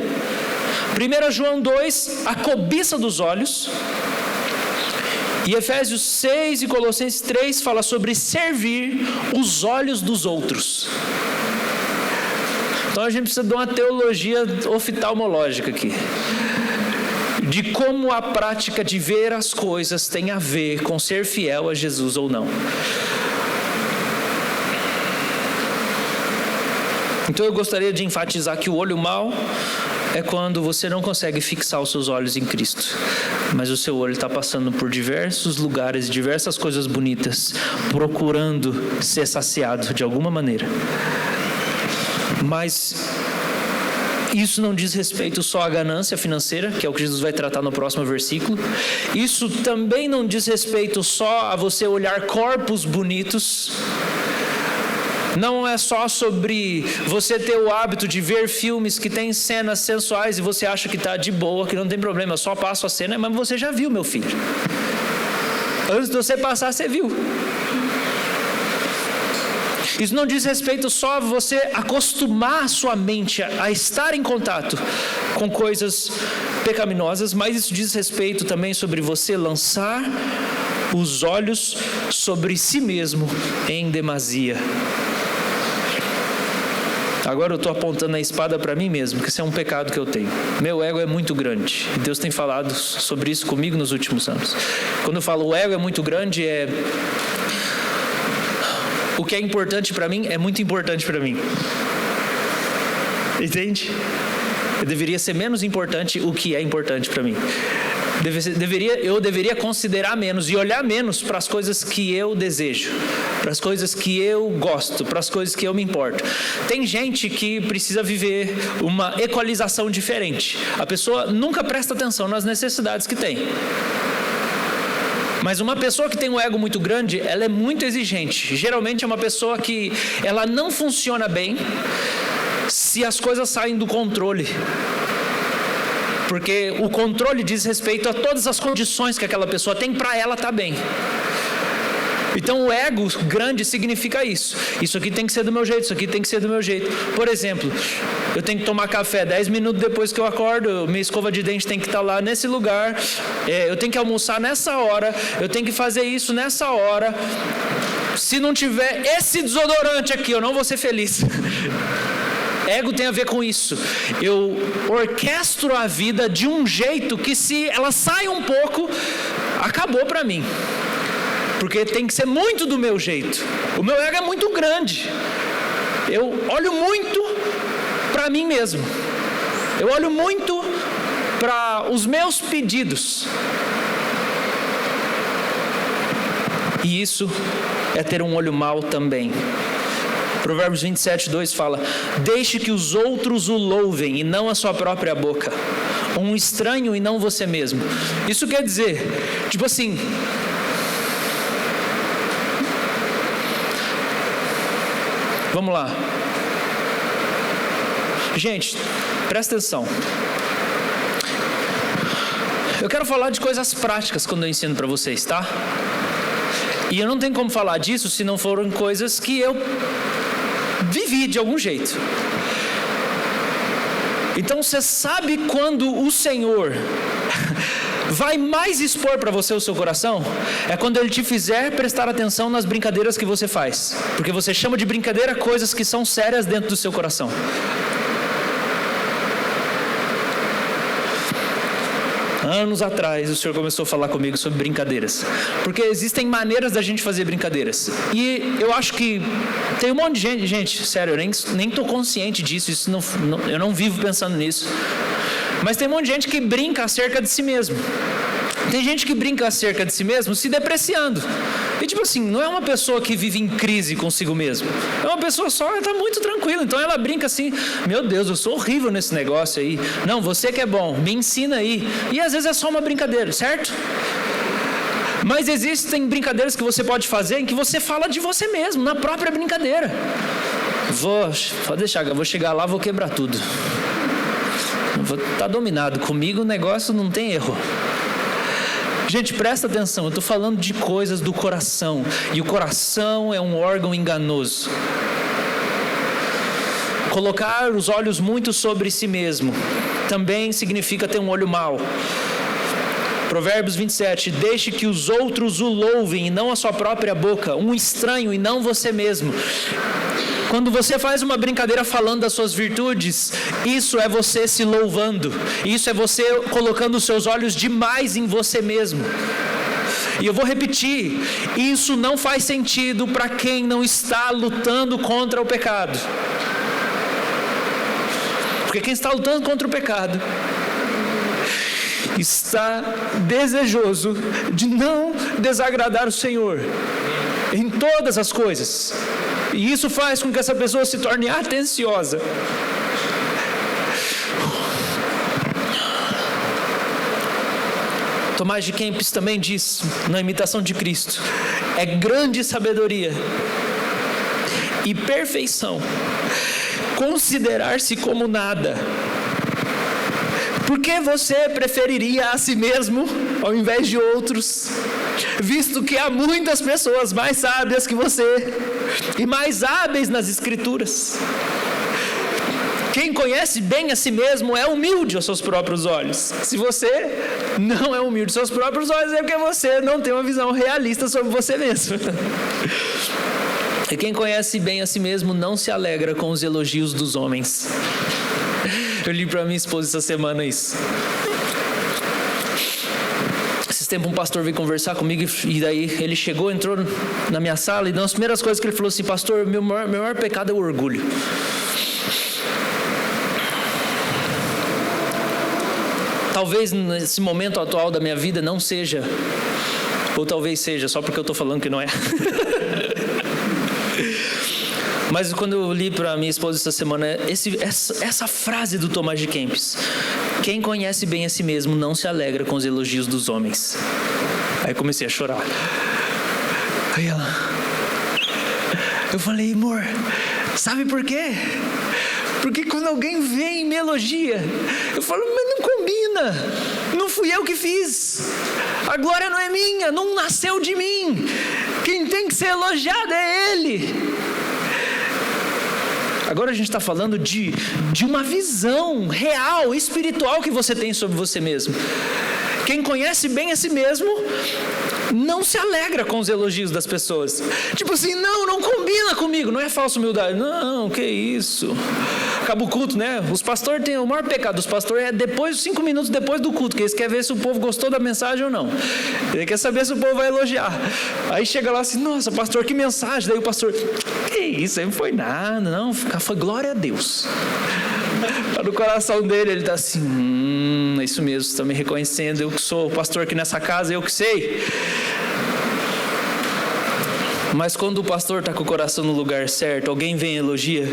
Speaker 1: 1 João 2, a cobiça dos olhos. E Efésios 6 e Colossenses 3 fala sobre servir os olhos dos outros. Então a gente precisa de uma teologia oftalmológica aqui, de como a prática de ver as coisas tem a ver com ser fiel a Jesus ou não. Então eu gostaria de enfatizar que o olho mau é quando você não consegue fixar os seus olhos em Cristo, mas o seu olho está passando por diversos lugares, diversas coisas bonitas, procurando ser saciado de alguma maneira. Mas Isso não diz respeito só à ganância financeira, que é o que Jesus vai tratar no próximo versículo. Isso também não diz respeito só a você olhar corpos bonitos. Não é só sobre você ter o hábito de ver filmes que tem cenas sensuais e você acha que está de boa, que não tem problema, eu só passo a cena, mas você já viu, meu filho. Antes de você passar, você viu. Isso não diz respeito só a você acostumar a sua mente a estar em contato com coisas pecaminosas, mas isso diz respeito também sobre você lançar os olhos sobre si mesmo em demasia. Agora eu estou apontando a espada para mim mesmo, que isso é um pecado que eu tenho. Meu ego é muito grande. E Deus tem falado sobre isso comigo nos últimos anos. Quando eu falo o ego é muito grande, o que é importante para mim é muito importante para mim. Entende? Eu deveria ser menos importante o que é importante para mim. Eu deveria considerar menos e olhar menos para as coisas que eu desejo, para as coisas que eu gosto, para as coisas que eu me importo. Tem gente que precisa viver uma equalização diferente. A pessoa nunca presta atenção nas necessidades que tem. Mas uma pessoa que tem um ego muito grande, ela é muito exigente. Geralmente é uma pessoa que ela não funciona bem se as coisas saem do controle. Porque o controle diz respeito a todas as condições que aquela pessoa tem para ela estar bem. Então o ego grande significa isso. Isso aqui tem que ser do meu jeito, isso aqui tem que ser do meu jeito. Por exemplo, eu tenho que tomar café 10 minutos depois que eu acordo, minha escova de dente tem que estar lá nesse lugar, eu tenho que almoçar nessa hora, eu tenho que fazer isso nessa hora. Se não tiver esse desodorante aqui, eu não vou ser feliz. Ego tem a ver com isso. Eu orquestro a vida de um jeito que, se ela sai um pouco, acabou para mim. Porque tem que ser muito do meu jeito. O meu ego é muito grande. Eu olho muito para mim mesmo. Eu olho muito para os meus pedidos. E isso é ter um olho mau também. Provérbios 27:2 fala: deixe que os outros o louvem e não a sua própria boca, um estranho e não você mesmo. Isso quer dizer, tipo assim, vamos lá, gente, presta atenção. Eu quero falar de coisas práticas quando eu ensino para vocês, tá? E eu não tenho como falar disso se não forem coisas que eu vivi de algum jeito. Então você sabe quando o Senhor vai mais expor para você o seu coração? É quando Ele te fizer prestar atenção nas brincadeiras que você faz. Porque você chama de brincadeira coisas que são sérias dentro do seu coração. Anos atrás, o Senhor começou a falar comigo sobre brincadeiras. Porque existem maneiras da gente fazer brincadeiras. E eu acho que tem um monte de gente, sério, eu nem estou consciente disso, eu não vivo pensando nisso. Mas tem um monte de gente que brinca acerca de si mesmo. Tem gente que brinca acerca de si mesmo se depreciando. E tipo assim, não é uma pessoa que vive em crise consigo mesmo. É uma pessoa só, ela está muito tranquila. Então ela brinca assim: meu Deus, eu sou horrível nesse negócio aí. Não, você que é bom, me ensina aí. E às vezes é só uma brincadeira, certo? Mas existem brincadeiras que você pode fazer em que você fala de você mesmo, na própria brincadeira. Pode deixar, eu vou chegar lá, vou quebrar tudo. Vou estar dominado. Comigo o negócio não tem erro. Gente, presta atenção, eu estou falando de coisas do coração. E o coração é um órgão enganoso. Colocar os olhos muito sobre si mesmo também significa ter um olho mau. Provérbios 27, deixe que os outros o louvem e não a sua própria boca, um estranho e não você mesmo. Quando você faz uma brincadeira falando das suas virtudes, isso é você se louvando. Isso é você colocando os seus olhos demais em você mesmo. E eu vou repetir, isso não faz sentido para quem não está lutando contra o pecado. Porque quem está lutando contra o pecado está desejoso de não desagradar o Senhor em todas as coisas. E isso faz com que essa pessoa se torne atenciosa. Tomás de Kempis também diz, na imitação de Cristo, é grande sabedoria e perfeição considerar-se como nada. Por que você preferiria a si mesmo ao invés de outros, visto que há muitas pessoas mais sábias que você e mais hábeis nas Escrituras? Quem conhece bem a si mesmo é humilde aos seus próprios olhos. Se você não é humilde aos seus próprios olhos, é porque você não tem uma visão realista sobre você mesmo. E quem conhece bem a si mesmo não se alegra com os elogios dos homens. Eu li para minha esposa essa semana isso. Esses tempos um pastor veio conversar comigo e daí ele chegou, entrou na minha sala e uma das primeiras coisas que ele falou assim: pastor, meu maior pecado é o orgulho. Talvez nesse momento atual da minha vida não seja, ou talvez seja, só porque eu estou falando que não é. Mas quando eu li para minha esposa essa semana, essa frase do Tomás de Kempis: quem conhece bem a si mesmo não se alegra com os elogios dos homens. Aí comecei a chorar. Aí eu falei: amor, sabe por quê? Porque quando alguém vem e me elogia, eu falo: mas não combina, não fui eu que fiz, a glória não é minha, não nasceu de mim, quem tem que ser elogiado é Ele. Agora a gente está falando de uma visão real, espiritual que você tem sobre você mesmo. Quem conhece bem a si mesmo não se alegra com os elogios das pessoas. Tipo assim, não combina comigo. Não é falsa humildade. Não, que isso. Acaba o culto, né? Os pastores têm o maior pecado dos pastores é depois, 5 minutos depois do culto, que eles querem ver se o povo gostou da mensagem ou não. Ele quer saber se o povo vai elogiar. Aí chega lá assim: nossa, pastor, que mensagem. Daí o pastor: que isso, aí não foi nada, não. Foi glória a Deus. No coração dele, ele está assim: é isso mesmo, você está me reconhecendo, eu que sou o pastor aqui nessa casa, eu que sei. Mas quando o pastor está com o coração no lugar certo, alguém vem e elogia,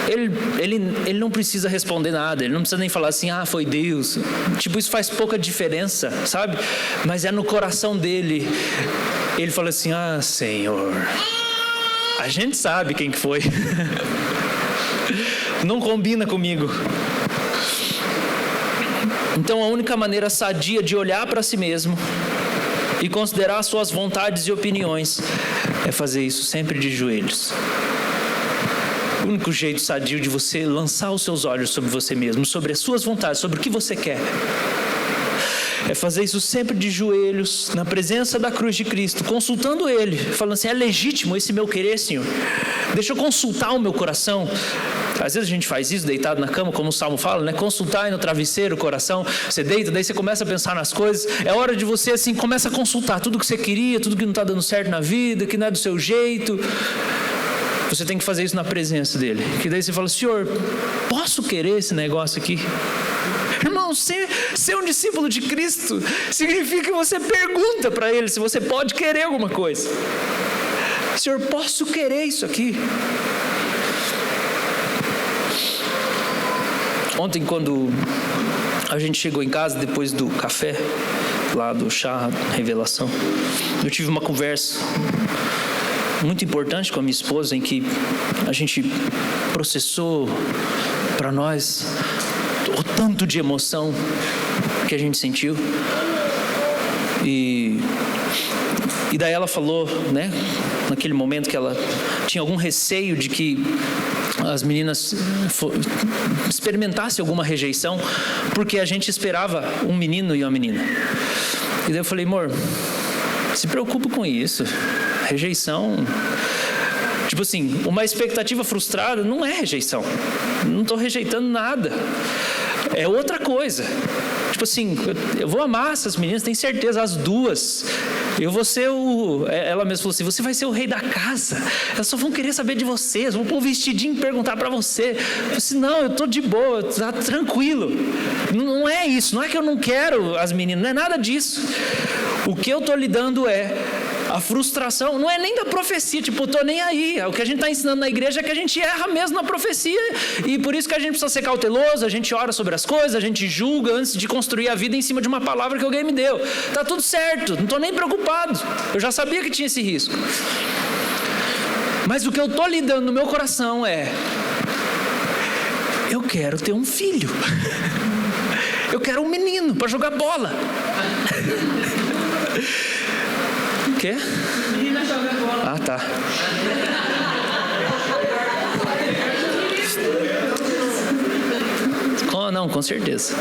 Speaker 1: ele não precisa responder nada, ele não precisa nem falar assim: ah, foi Deus. Tipo, isso faz pouca diferença, sabe? Mas é no coração dele. Ele fala assim: ah, Senhor, a gente sabe quem que foi. Não combina comigo. Então a única maneira sadia de olhar para si mesmo e considerar suas vontades e opiniões é fazer isso sempre de joelhos. O único jeito sadio de você lançar os seus olhos sobre você mesmo, sobre as suas vontades, sobre o que você quer, é fazer isso sempre de joelhos, na presença da cruz de Cristo, consultando Ele, falando assim: é legítimo esse meu querer, Senhor? Deixa eu consultar o meu coração. Às vezes a gente faz isso deitado na cama, como o Salmo fala, né? Consultar aí no travesseiro o coração. Você deita, daí você começa a pensar nas coisas. É hora de você, assim, começa a consultar tudo que você queria, tudo que não está dando certo na vida, que não é do seu jeito. Você tem que fazer isso na presença dele. Que daí você fala: Senhor, posso querer esse negócio aqui? Irmão, ser um discípulo de Cristo significa que você pergunta para Ele se você pode querer alguma coisa. Senhor, posso querer isso aqui? Ontem, quando a gente chegou em casa, depois do café, lá do chá, revelação, eu tive uma conversa muito importante com a minha esposa, em que a gente processou para nós o tanto de emoção que a gente sentiu. E daí ela falou, né, naquele momento, que ela tinha algum receio de que as meninas experimentassem alguma rejeição, porque a gente esperava um menino e uma menina. E daí eu falei: amor, se preocupa com isso. Rejeição, tipo assim, uma expectativa frustrada não é rejeição. Não estou rejeitando nada, é outra coisa. Tipo assim, eu vou amar essas meninas, tenho certeza, as duas. Eu vou ser ela mesma falou assim: você vai ser o rei da casa, elas só vão querer saber de você, vão pôr um vestidinho e perguntar para você. Eu disse: não, eu estou de boa, tá tranquilo. Não é isso, não é que eu não quero as meninas, não é nada disso. O que eu estou lidando é A frustração não é nem da profecia, tipo, eu tô nem aí. O que a gente está ensinando na igreja é que a gente erra mesmo na profecia. E por isso que a gente precisa ser cauteloso, a gente ora sobre as coisas, a gente julga antes de construir a vida em cima de uma palavra que alguém me deu. Tá tudo certo, não estou nem preocupado. Eu já sabia que tinha esse risco. Mas o que eu estou lidando no meu coração é: eu quero ter um filho. Eu quero um menino para jogar bola. O quê?
Speaker 2: Menina joga bola.
Speaker 1: Ah, tá. Não, com certeza.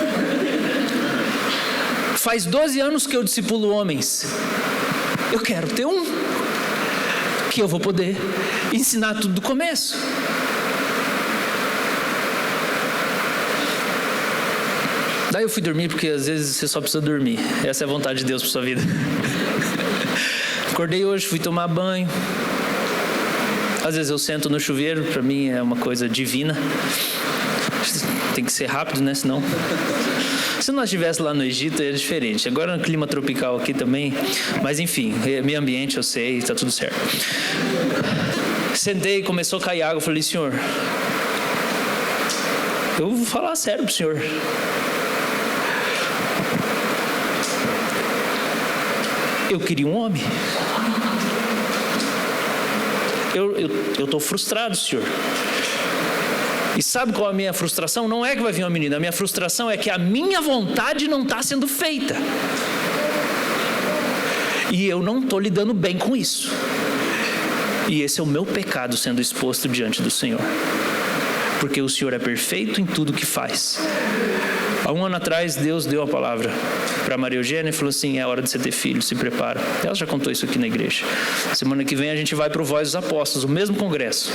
Speaker 1: Faz 12 anos que eu discipulo homens. Eu quero ter um, que eu vou poder ensinar tudo do começo. Daí eu fui dormir, porque às vezes você só precisa dormir. Essa é a vontade de Deus para sua vida. Acordei hoje, fui tomar banho. Às vezes eu sento no chuveiro, para mim é uma coisa divina. Tem que ser rápido, né? Senão... Se nós estivesse lá no Egito, era diferente. Agora no clima tropical aqui também. Mas enfim, meio ambiente eu sei, está tudo certo. Sentei, começou a cair água. Eu falei: Senhor, eu vou falar sério pro Senhor. Eu queria um homem. Eu estou frustrado, Senhor. E sabe qual é a minha frustração? Não é que vai vir uma menina. A minha frustração é que a minha vontade não está sendo feita. E eu não estou lidando bem com isso. E esse é o meu pecado sendo exposto diante do Senhor. Porque o Senhor é perfeito em tudo que faz. Há um ano atrás, Deus deu a palavra para Maria Eugênia e falou assim: é hora de você ter filho, se prepara. Ela já contou isso aqui na igreja. Semana que vem a gente vai para o Voz dos Apóstolos, o mesmo congresso.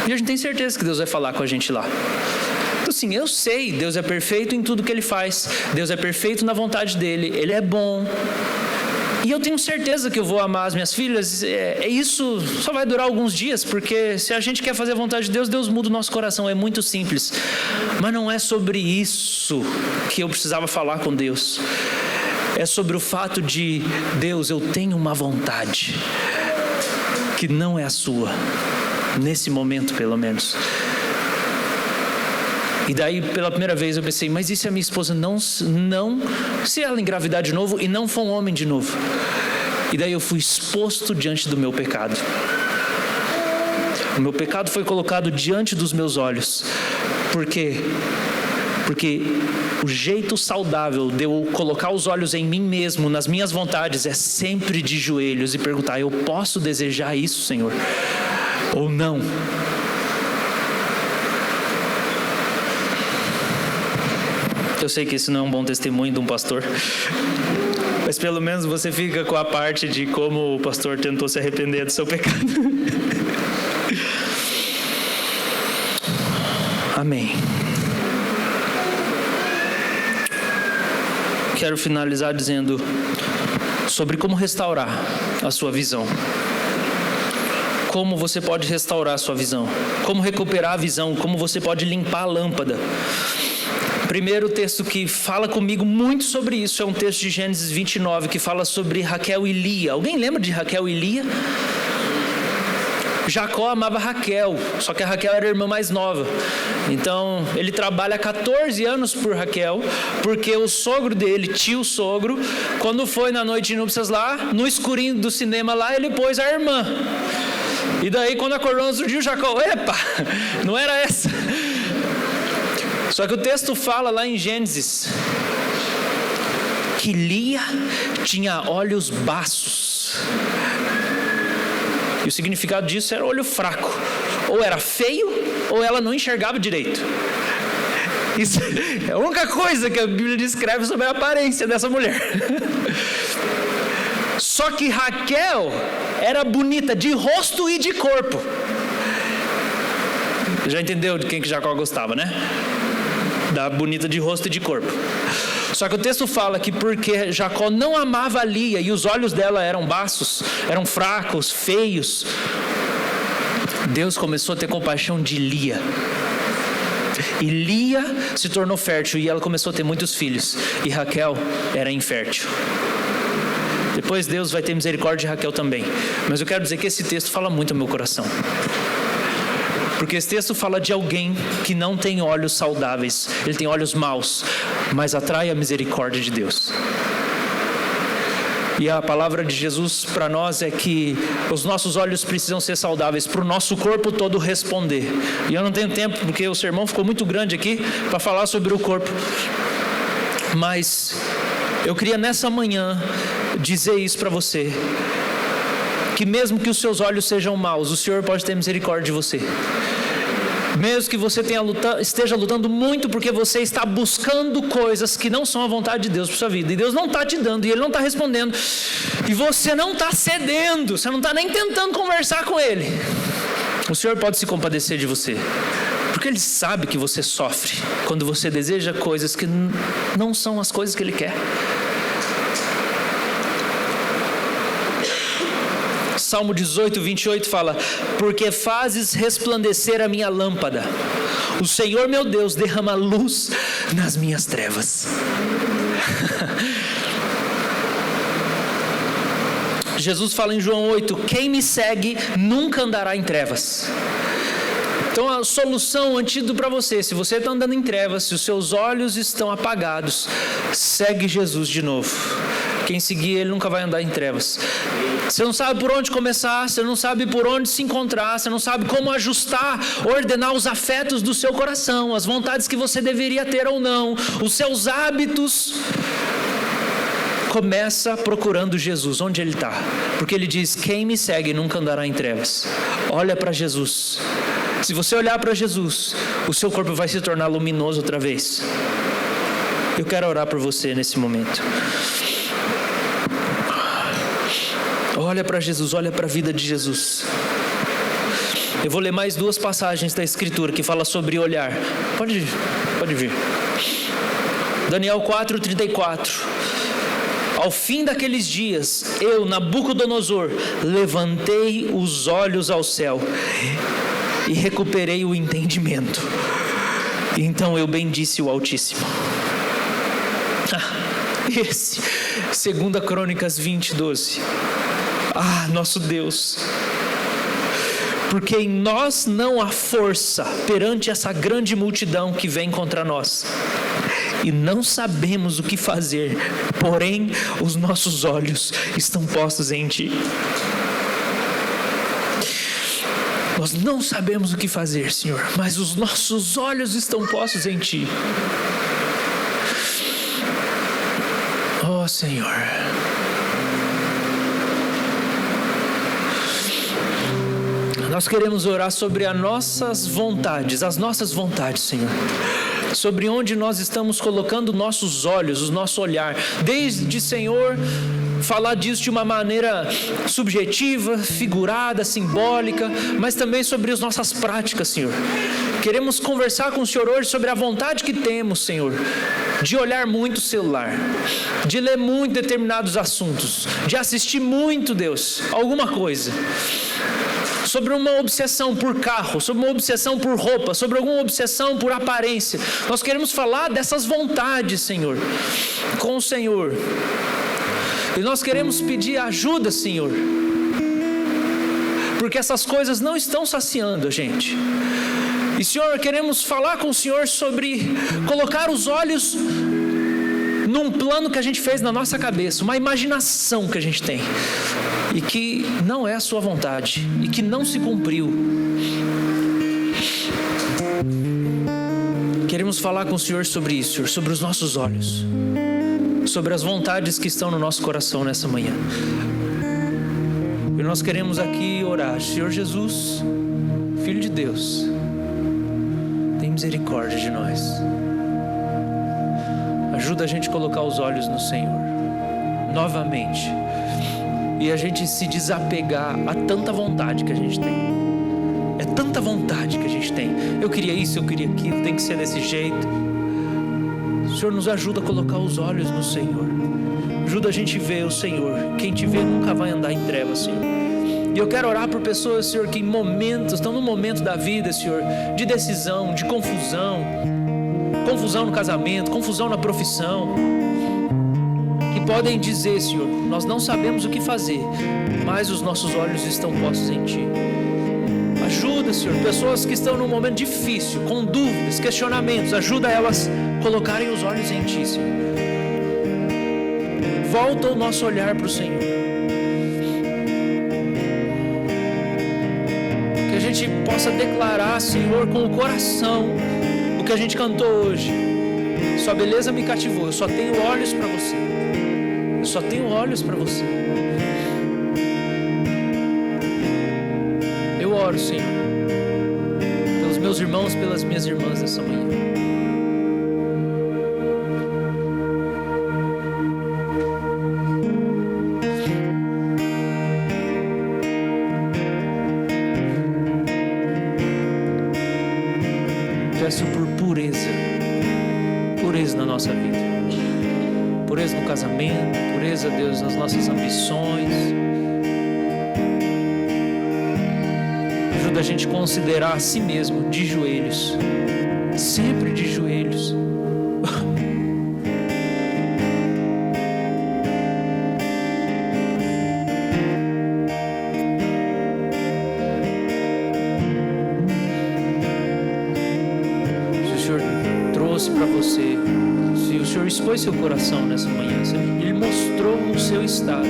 Speaker 1: E a gente tem certeza que Deus vai falar com a gente lá. Então assim, eu sei, Deus é perfeito em tudo que Ele faz. Deus é perfeito na vontade dEle. Ele é bom. E eu tenho certeza que eu vou amar as minhas filhas. Isso só vai durar alguns dias, porque se a gente quer fazer a vontade de Deus, Deus muda o nosso coração. É muito simples. Mas não é sobre isso que eu precisava falar com Deus. É sobre o fato de: Deus, eu tenho uma vontade que não é a sua. Nesse momento, pelo menos. E daí, pela primeira vez, eu pensei: mas e se a minha esposa se ela engravidar de novo e não for um homem de novo? E daí eu fui exposto diante do meu pecado. O meu pecado foi colocado diante dos meus olhos. Por quê? Porque o jeito saudável de eu colocar os olhos em mim mesmo, nas minhas vontades, é sempre de joelhos e perguntar: eu posso desejar isso, Senhor? Ou não? Eu sei que isso não é um bom testemunho de um pastor, mas pelo menos você fica com a parte de como o pastor tentou se arrepender do seu pecado. Amém. Quero finalizar dizendo sobre como restaurar a sua visão. Como você pode restaurar a sua visão? Como recuperar a visão? Como você pode limpar a lâmpada? Primeiro texto que fala comigo muito sobre isso é um texto de Gênesis 29, que fala sobre Raquel e Lia. Alguém lembra de Raquel e Lia? Jacó amava Raquel, só que a Raquel era a irmã mais nova. Então, ele trabalha 14 anos por Raquel, porque o sogro dele, tio-sogro, quando foi na noite de núpcias lá, no escurinho do cinema lá, ele pôs a irmã. E daí, quando acordou no outro dia, o Jacó: epa, não era essa. Só que o texto fala lá em Gênesis que Lia tinha olhos baços. E o significado disso era olho fraco. Ou era feio, ou ela não enxergava direito. Isso é a única coisa que a Bíblia descreve sobre a aparência dessa mulher. Só que Raquel era bonita de rosto e de corpo. Já entendeu de quem que Jacó gostava, né? Da bonita de rosto e de corpo. Só que o texto fala que porque Jacó não amava a Lia e os olhos dela eram baços, eram fracos, feios, Deus começou a ter compaixão de Lia. E Lia se tornou fértil e ela começou a ter muitos filhos. E Raquel era infértil. Depois Deus vai ter misericórdia de Raquel também. Mas eu quero dizer que esse texto fala muito ao meu coração. Porque esse texto fala de alguém que não tem olhos saudáveis, ele tem olhos maus, mas atrai a misericórdia de Deus. E a palavra de Jesus para nós é que os nossos olhos precisam ser saudáveis para o nosso corpo todo responder. E eu não tenho tempo, porque o sermão ficou muito grande aqui para falar sobre o corpo. Mas eu queria nessa manhã dizer isso para você, que mesmo que os seus olhos sejam maus, o Senhor pode ter misericórdia de você. Mesmo que você esteja lutando muito porque você está buscando coisas que não são a vontade de Deus para sua vida, e Deus não está te dando, e Ele não está respondendo, e você não está cedendo, você não está nem tentando conversar com Ele, o Senhor pode se compadecer de você, porque Ele sabe que você sofre quando você deseja coisas que não são as coisas que Ele quer. Salmo 18, 28 fala: porque fazes resplandecer a minha lâmpada, o Senhor meu Deus derrama luz nas minhas trevas. Jesus fala em João 8: quem me segue nunca andará em trevas. Então a solução, o antídoto para você, se você está andando em trevas, se os seus olhos estão apagados, segue Jesus de novo. Quem seguir Ele nunca vai andar em trevas. Você não sabe por onde começar, você não sabe por onde se encontrar, você não sabe como ajustar, ordenar os afetos do seu coração, as vontades que você deveria ter ou não, os seus hábitos. Começa procurando Jesus, onde Ele está. Porque Ele diz: quem me segue nunca andará em trevas. Olha para Jesus. Se você olhar para Jesus, o seu corpo vai se tornar luminoso outra vez. Eu quero orar por você nesse momento. Olha para Jesus, olha para a vida de Jesus. Eu vou ler mais 2 passagens da Escritura que fala sobre olhar. Pode vir. Daniel 4:34. Ao fim daqueles dias, eu, Nabucodonosor, levantei os olhos ao céu e recuperei o entendimento. Então eu bendisse o Altíssimo. Esse, 2 Crônicas 20:12. Nosso Deus, porque em nós não há força perante essa grande multidão que vem contra nós, e não sabemos o que fazer, porém os nossos olhos estão postos em Ti. Nós não sabemos o que fazer, Senhor, mas os nossos olhos estão postos em Ti. Oh, Senhor. Nós queremos orar sobre as nossas vontades, Senhor. Sobre onde nós estamos colocando nossos olhos, o nosso olhar. Desde, Senhor, falar disso de uma maneira subjetiva, figurada, simbólica, mas também sobre as nossas práticas, Senhor. Queremos conversar com o Senhor hoje sobre a vontade que temos, Senhor, de olhar muito o celular, de ler muito determinados assuntos, de assistir muito, Deus, alguma coisa. Sobre uma obsessão por carro, sobre uma obsessão por roupa, sobre alguma obsessão por aparência. Nós queremos falar dessas vontades, Senhor, com o Senhor. E nós queremos pedir ajuda, Senhor, porque essas coisas não estão saciando a gente. E, Senhor, queremos falar com o Senhor sobre colocar os olhos num plano que a gente fez na nossa cabeça, uma imaginação que a gente tem, e que não é a sua vontade, e que não se cumpriu. Queremos falar com o Senhor sobre isso, Senhor, sobre os nossos olhos, sobre as vontades que estão no nosso coração nessa manhã. E nós queremos aqui orar: Senhor Jesus, Filho de Deus, tem misericórdia de nós. Ajuda a gente a colocar os olhos no Senhor novamente, e a gente se desapegar a tanta vontade que a gente tem. É tanta vontade que a gente tem. Eu queria isso, eu queria aquilo, tem que ser desse jeito. O Senhor nos ajuda a colocar os olhos no Senhor. Ajuda a gente a ver o Senhor. Quem te vê nunca vai andar em trevas, Senhor. E eu quero orar por pessoas, Senhor, que estão num momento da vida, Senhor, de decisão, de confusão no casamento, confusão na profissão, que podem dizer, Senhor, nós não sabemos o que fazer, mas os nossos olhos estão postos em Ti. Ajuda, Senhor, pessoas que estão num momento difícil, com dúvidas, questionamentos, ajuda elas a colocarem os olhos em Ti, Senhor. Volta o nosso olhar para o Senhor. Que a gente possa declarar, Senhor, com o coração, o que a gente cantou hoje. Sua beleza me cativou, eu só tenho olhos para você. Eu só tenho olhos para você. Eu oro, Senhor, pelos meus irmãos, pelas minhas irmãs nessa manhã. Peço por pureza na nossa vida, pureza no casamento, pureza, Deus, nas nossas ambições. Ajuda a gente a considerar a si mesmo de joelhos, sempre de joelhos. Para você, se o Senhor expôs seu coração nessa manhã, Ele mostrou o seu estado,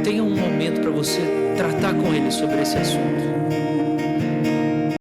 Speaker 1: tenha um momento para você tratar com Ele sobre esse assunto.